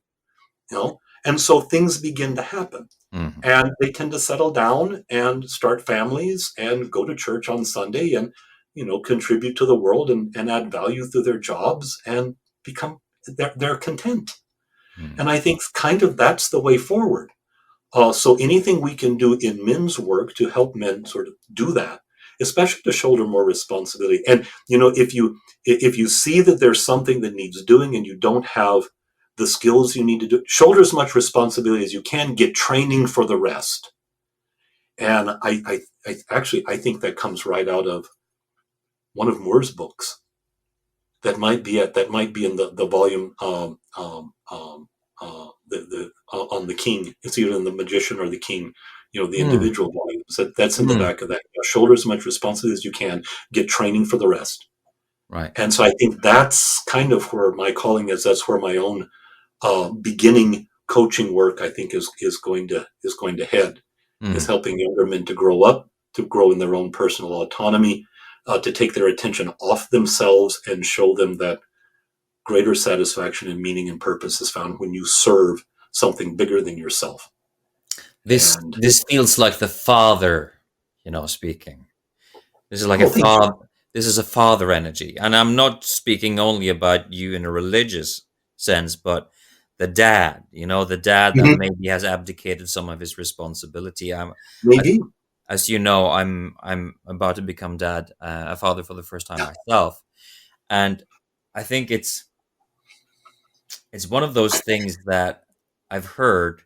And so things begin to happen, and they tend to settle down and start families and go to church on Sunday and contribute to the world and add value through their jobs and become they're content. And I think kind of that's the way forward. So anything we can do in men's work to help men sort of do that, especially to shoulder more responsibility. And if you see that there's something that needs doing and you don't have the skills you need to do, shoulder as much responsibility as you can, get training for the rest. And I think that comes right out of one of Moore's books. That might be in the volume on the king. It's either in the Magician or the King. The individual volumes. That's in the back of that. Shoulder as much responsibility as you can. Get training for the rest.
Right.
And so I think that's kind of where my calling is. That's where my own beginning coaching work, I think, is going to head. Is helping younger men to grow up, to grow in their own personal autonomy, to take their attention off themselves and show them that greater satisfaction and meaning and purpose is found when you serve something bigger than yourself.
This feels like the father, speaking. This is like this is a father energy. And I'm not speaking only about you in a religious sense, but the dad, the dad that maybe has abdicated some of his responsibility.
Maybe.
As you know, I'm about to become a father for the first time myself. And I think it's one of those things that I've heard.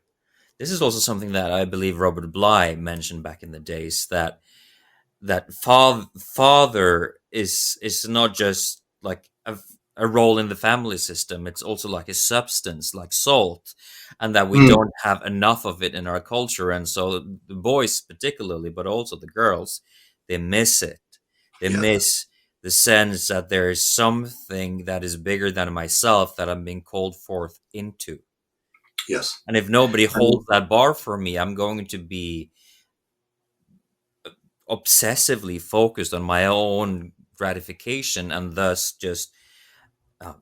This is also something that I believe Robert Bly mentioned back in the days, that father is not just like a role in the family system. It's also like a substance, like salt, and that we don't have enough of it in our culture. And so the boys particularly, but also the girls, they miss it. They miss the sense that there is something that is bigger than myself that I'm being called forth into.
Yes.
And if nobody holds that bar for me, I'm going to be obsessively focused on my own gratification, and thus just uh,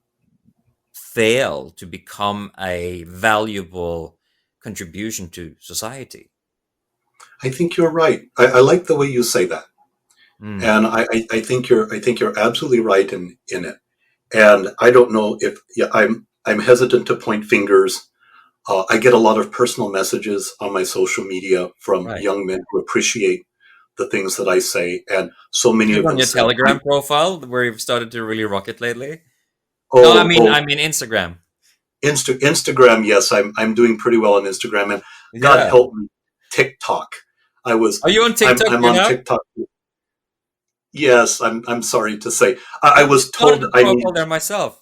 fail to become a valuable contribution to society.
I think you're right. I like the way you say that.
Mm,
And I think you're absolutely right in it. And I don't know if, yeah, I'm hesitant to point fingers. I get a lot of personal messages on my social media from
right.
young men who appreciate the things that I say, and so many
Even
of
on
them
your
say,
Telegram profile, where you've started to really rock it lately. No,
"Oh,
I mean Instagram.
Instagram, yes, I'm doing pretty well on Instagram, and God
Yeah.
help me, TikTok. I was
Are you on TikTok,
I'm
you
on
know?
TikTok. Yes, I'm sorry to say. I
I
was
started
told
a
I
profile
need.
there myself,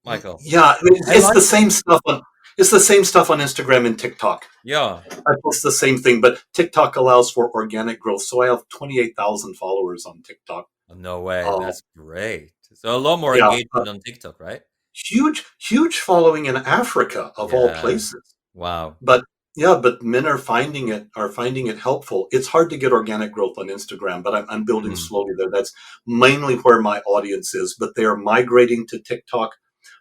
Michael.
Yeah,
I like it.
it's the same stuff on Instagram and TikTok.
Yeah.
I post the same thing, but TikTok allows for organic growth. So I have 28,000 followers on TikTok.
No way.
Uh,
That's great. So a lot more
yeah,
engagement on TikTok, right?
huge following in Africa of all
Yeah.
places.
Wow.
But yeah, but men are finding it helpful. It's hard to get organic growth on Instagram, but I'm building
Mm,
slowly there. That's mainly where my audience is, but they are migrating to TikTok.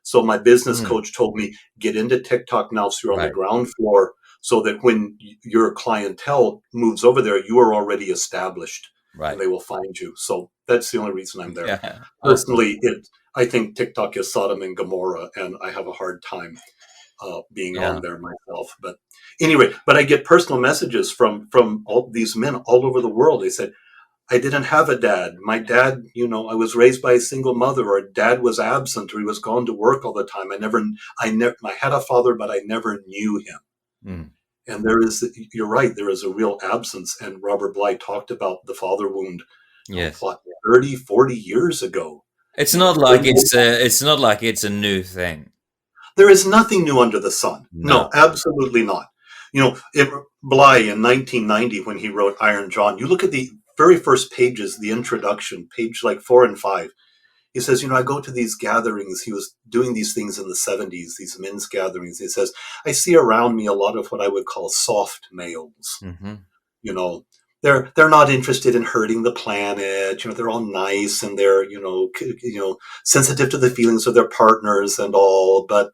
So my business
mm,
coach told me, get into TikTok now so you're on the
right.
ground floor, so that when your clientele moves over there, you are already established and
Right.
they will find you. So that's the only reason I'm there.
Yeah. Awesome.
Personally, I think TikTok is Sodom and Gomorrah, and I have a hard time being
Yeah.
on there myself. But anyway, but I get personal messages from all these men all over the world. They said, I didn't have a dad. My dad, I was raised by a single mother, or dad was absent, or he was gone to work all the time. I had a father, but I never knew him.
Mm,
And you're right, there is a real absence. And Robert Bly talked about the father wound,
yes.
what, 30, 40 years ago.
It's
You know,
not like
30
it's a new thing.
There is nothing new under the sun. No,
No.
absolutely not. Bly in 1990, when he wrote Iron John, you look at the very first pages, the introduction, page like 4 and 5. He says, I go to these gatherings. He was doing these things in the 70s, these men's gatherings. He says, I see around me a lot of what I would call soft males.
Hmm.
You know, they're not interested in hurting the planet. They're all nice, and they're sensitive to the feelings of their partners and all, but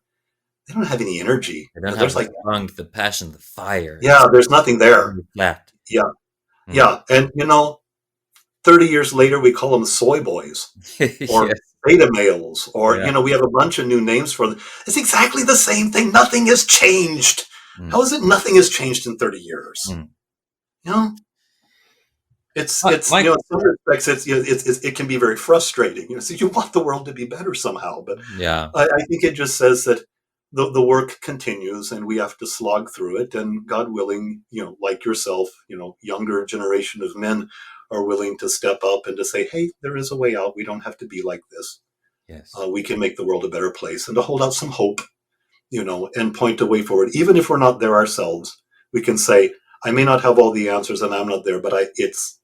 they don't have any energy.
They don't have
There's
the
like,
spunk, the passion, the fire. It's
yeah, there's nothing there.
really flat.
Yeah,
Mm.
yeah. And 30 years later, we call them soy boys or
Yes.
beta males, or,
Yeah.
we have a bunch of new names for them. It's exactly the same thing. Nothing has changed.
Mm.
How is it nothing has changed in 30 years?
Mm.
You know, it's,
Mike.
in some respects, it can be very frustrating. So you want the world to be better somehow, but
Yeah.
I think it just says that the work continues and we have to slog through it. And God willing, like yourself, younger generation of men are willing to step up and to say, hey, there is a way out. We don't have to be like this.
Yes.
We can make the world a better place, and to hold out some hope, and point a way forward. Even if we're not there ourselves, we can say, I may not have all the answers and I'm not there, but it's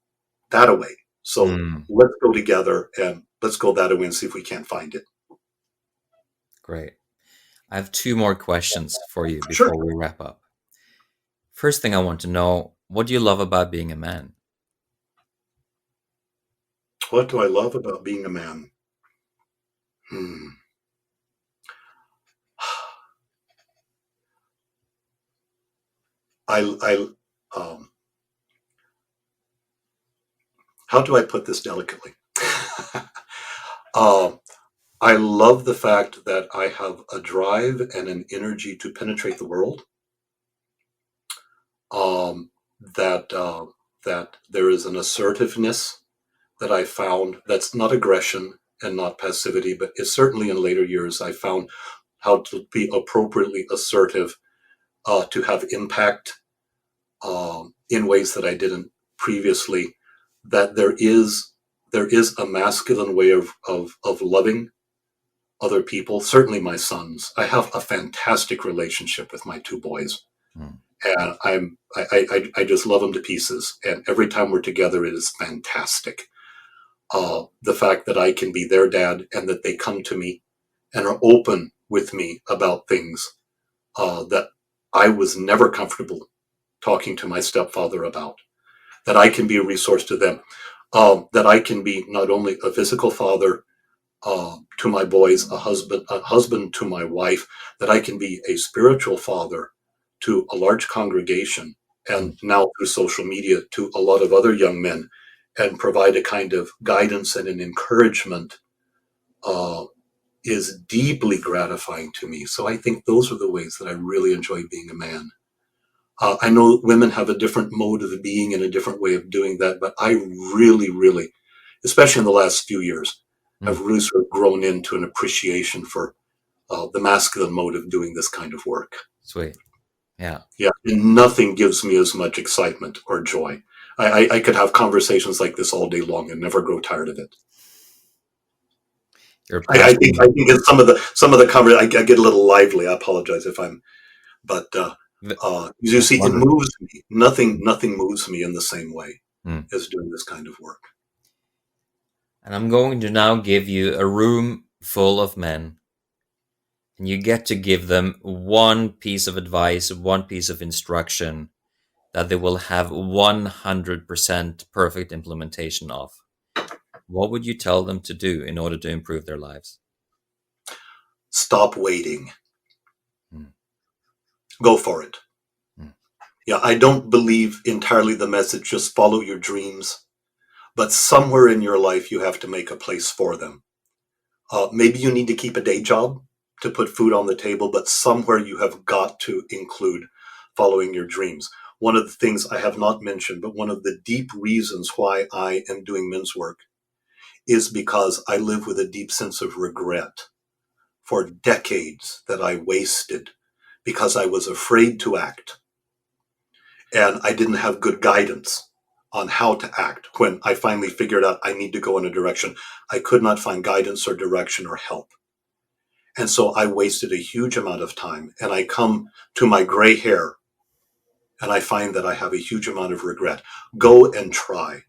that away. So
Mm.
let's go together and let's go that away and see if we can't find it.
Great. I have two more questions for you
Sure.
before we wrap up. First thing I want to know, what do you love about being a man?
What do I love about being a man? Hmm. I how do I put this delicately? uh, I love the fact that I have a drive and an energy to penetrate the world. Um, that there is an assertiveness that I found that's not aggression and not passivity, but it's certainly in later years I found how to be appropriately assertive, to have impact in ways that I didn't previously. That there is a masculine way of loving other people. Certainly my sons. I have a fantastic relationship with my two boys,
Mm.
and I just love them to pieces. And every time we're together, it is fantastic. The fact that I can be their dad and that they come to me and are open with me about things that I was never comfortable talking to my stepfather about. that I can be a resource to them, that I can be not only a physical father to my boys, a husband to my wife, that I can be a spiritual father to a large congregation, and now through social media to a lot of other young men, and provide a kind of guidance and an encouragement is deeply gratifying to me. So I think those are the ways that I really enjoy being a man. I know women have a different mode of being and a different way of doing that, but I really, really, especially in the last few years, have really sort of grown into an appreciation for the masculine mode of doing this kind of work.
Sweet. Yeah.
Yeah. And nothing gives me as much excitement or joy. I could have conversations like this all day long and never grow tired of it.
You're
I think
passionate.
in some of the conversation I get a little lively. I apologize if I'm, but you
That's
see, it
wonderful.
moves me. Nothing moves me in the same way
Mm.
as doing this kind of work.
And I'm going to now give you a room full of men, and you get to give them one piece of advice, one piece of instruction that they will have 100% perfect implementation of. What would you tell them to do in order to improve their lives?
Stop waiting.
Mm.
Go for it.
Mm.
Yeah, I don't believe entirely the message, just follow your dreams, but somewhere in your life you have to make a place for them. Maybe you need to keep a day job to put food on the table, but somewhere you have got to include following your dreams. One of the things I have not mentioned, but one of the deep reasons why I am doing men's work is because I live with a deep sense of regret for decades that I wasted because I was afraid to act. And I didn't have good guidance on how to act. When I finally figured out I need to go in a direction, I could not find guidance or direction or help. And so I wasted a huge amount of time, and I come to my gray hair and I find that I have a huge amount of regret. Go and try.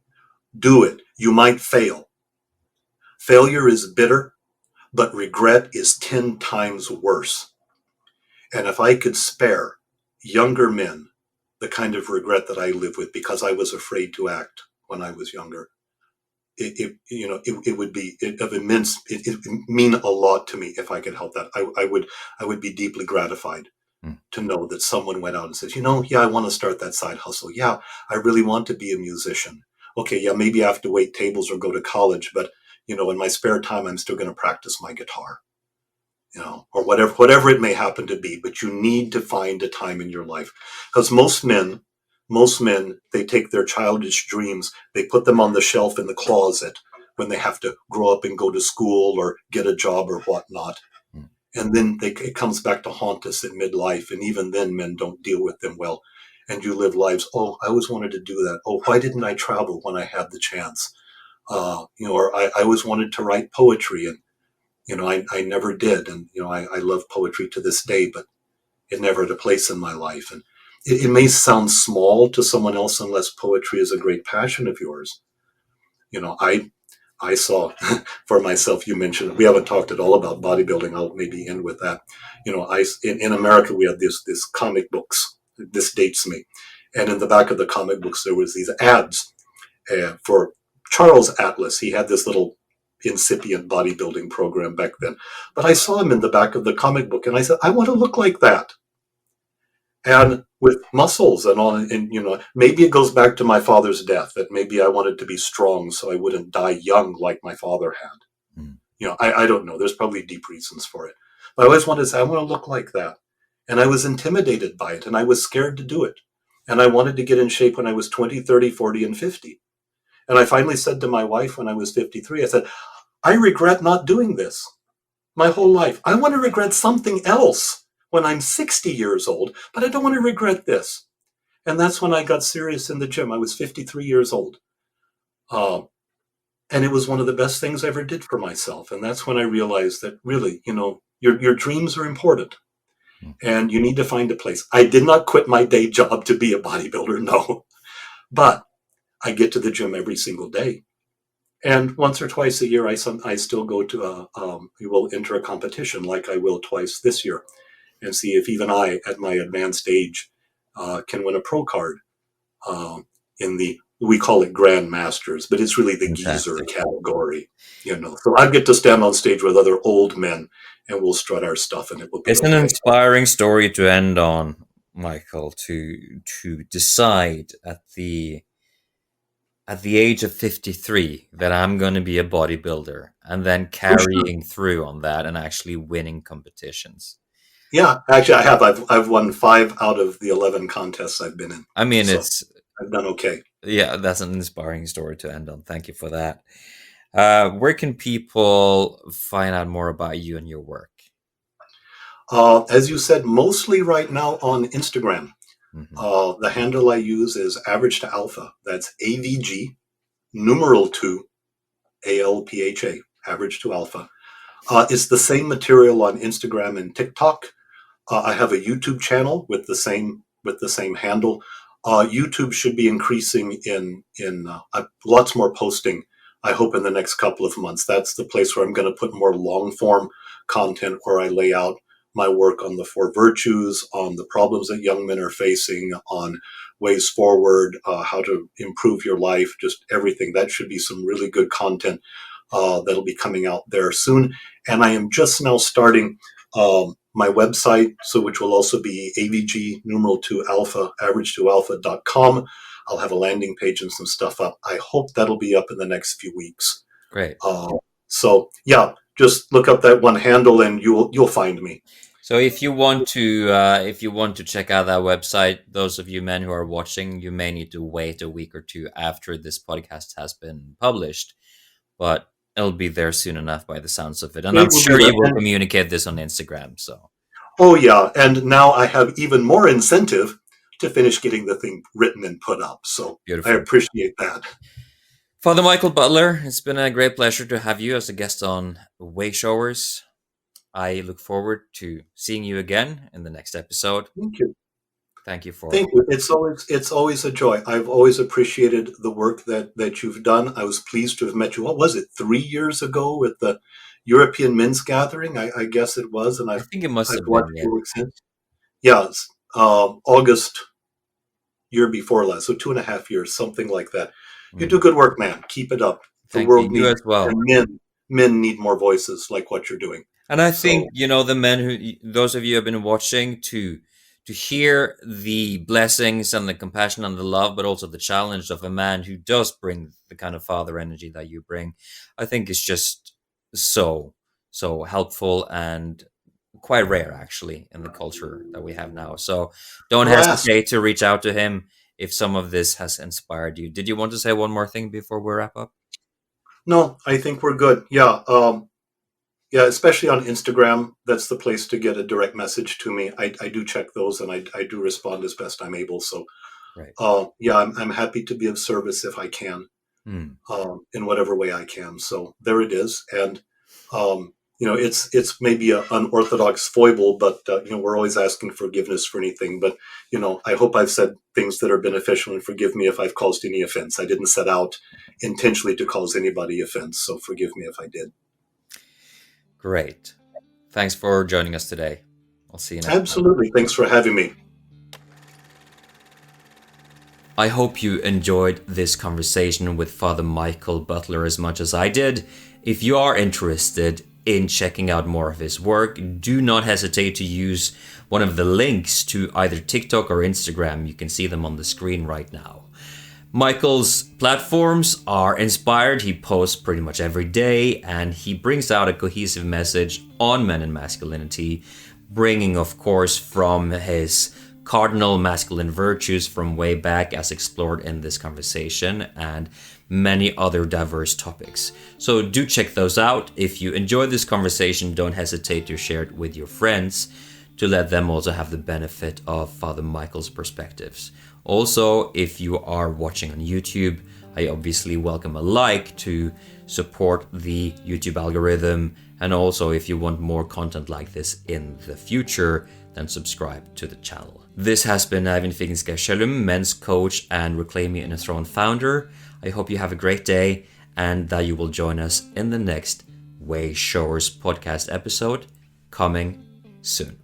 Do it. You might fail. Failure is bitter, but regret is 10 times worse. And if I could spare younger men the kind of regret that I live with because I was afraid to act when I was younger, it would be of immense, it mean a lot to me if I could help that. I would be deeply gratified
Mm.
to know that someone went out and says, yeah, I want to start that side hustle. Yeah, I really want to be a musician. Okay, yeah, maybe I have to wait tables or go to college, but in my spare time, I'm still going to practice my guitar, or whatever it may happen to be. But you need to find a time in your life, because most men, they take their childish dreams, they put them on the shelf in the closet when they have to grow up and go to school or get a job or whatnot.
Mm.
And then it comes back to haunt us in midlife. And even then, men don't deal with them well. And you live lives, oh, I always wanted to do that. Oh, why didn't I travel when I had the chance? Or I always wanted to write poetry, and I never did. And I love poetry to this day, but it never had a place in my life. And it may sound small to someone else unless poetry is a great passion of yours. I saw for myself, you mentioned, we haven't talked at all about bodybuilding. I'll maybe end with that. In America, we had this comic books. This dates me. And in the back of the comic books, there was these ads for Charles Atlas. He had this little incipient bodybuilding program back then. But I saw him in the back of the comic book and I said, I want to look like that. And with muscles and all, and maybe it goes back to my father's death, that maybe I wanted to be strong so I wouldn't die young like my father had.
Mm.
I don't know. There's probably deep reasons for it. But I always wanted to say, I want to look like that. And I was intimidated by it, and I was scared to do it. And I wanted to get in shape when I was 20, 30, 40, and 50. And I finally said to my wife when I was 53, I said, I regret not doing this my whole life. I want to regret something else when I'm 60 years old, but I don't want to regret this. And that's when I got serious in the gym. I was 53 years old. And it was one of the best things I ever did for myself. And that's when I realized that really, your dreams are important
Mm.
and you need to find a place. I did not quit my day job to be a bodybuilder, no. But I get to the gym every single day. And once or twice a year, I still go to we will enter a competition like I will twice this year and see if even I, at my advanced age, can win a pro card in the we call it grandmasters, but it's really the geezer
Fantastic.
category, So I get to stand on stage with other old men, and we'll strut our stuff, and it will be
It's an
okay.
inspiring story to end on, Michael, to decide at the age of 53 that I'm going to be a bodybuilder and then
Oh, sure.
carrying through on that and actually winning competitions.
Yeah, actually, I have. I've won 5 out of the 11 contests I've been in,
I mean,
so I've done okay.
yeah, that's an inspiring story to end on. Thank you for that. Where can people find out more about you and your work?
As you said, mostly right now on Instagram.
Hmm.
The handle I use is average to alpha. That's AVG numeral 2 ALPHA, average to alpha. It's the same material on Instagram and TikTok. I have a YouTube channel with the same handle. YouTube should be increasing in lots more posting. I hope in the next couple of months. That's the place where I'm going to put more long form content, where I lay out my work on the 4 virtues, on the problems that young men are facing, on ways forward, how to improve your life, just everything. That should be some really good content that'll be coming out there soon. And I am just now starting my website, which will also be AVG numeral 2 alpha, average to alpha.com. I'll have a landing page and some stuff up. I hope that'll be up in the next few weeks.
Great.
So yeah, just look up that one handle and you'll find me.
So if you want to check out that website, those of you men who are watching, you may need to wait a week or two after this podcast has been published, but it'll be there soon enough by the sounds of it. And
It
I'm
will be
sure
there.
you will communicate this on Instagram. So
Oh yeah, and now I have even more incentive to finish getting the thing written and put up. So I
beautiful.
appreciate that.
Father Michael Butler, it's been a great pleasure to have you as a guest on Wayshowers. I look forward to seeing you again in the next episode.
Thank you.
Thank you for
Thank you. It's always a joy. I've always appreciated the work that you've done. I was pleased to have met you. What was it, 3 years ago at the European Men's Gathering? I guess it was, and
I
I've
think it must
I've
have
watched
been, yeah.
your work since. Yeah, it's, August year before last, so 2.5 years, something like that. You do
Mm.
good work, man. Keep it up. The
Thank you.
world
You
needs,
as well.
and men need more voices like what you're doing.
And I
So
think, the men those of you who have been watching, to hear the blessings and the compassion and the love, but also the challenge of a man who does bring the kind of father energy that you bring, I think is just so helpful and quite rare actually in the culture that we have now. So don't
grass.
hesitate to reach out to him if some of this has inspired you. Did you want to say one more thing before we wrap up?
No, I think we're good. Yeah. Yeah, especially on Instagram, that's the place to get a direct message to me. I do check those, and I do respond as best I'm able. So,
Right.
yeah, I'm happy to be of service if I can,
Hmm.
in whatever way I can. So there it is. And, it's maybe an unorthodox foible, but, we're always asking forgiveness for anything. But, I hope I've said things that are beneficial, and forgive me if I've caused any offense. I didn't set out intentionally to cause anybody offense. So forgive me if I did.
Great. Thanks for joining us today. I'll see you next time.
Absolutely. Thanks for having me.
I hope you enjoyed this conversation with Father Michael Butler as much as I did. If you are interested in checking out more of his work, do not hesitate to use one of the links to either TikTok or Instagram. You can see them on the screen right now. Michael's platforms are inspired. He posts pretty much every day, and he brings out a cohesive message on men and masculinity, bringing, of course, from his cardinal masculine virtues from way back as explored in this conversation, and many other diverse topics. So do check those out. If you enjoyed this conversation, don't hesitate to share it with your friends to let them also have the benefit of Father Michael's perspectives. Also, if you are watching on YouTube, I obviously welcome a like to support the YouTube algorithm. And also, if you want more content like this in the future, then subscribe to the channel. This has been Eivind Figenschou Schellum, men's coach and Reclaim Me in a Throne founder. I hope you have a great day and that you will join us in the next Wayshowers podcast episode coming soon.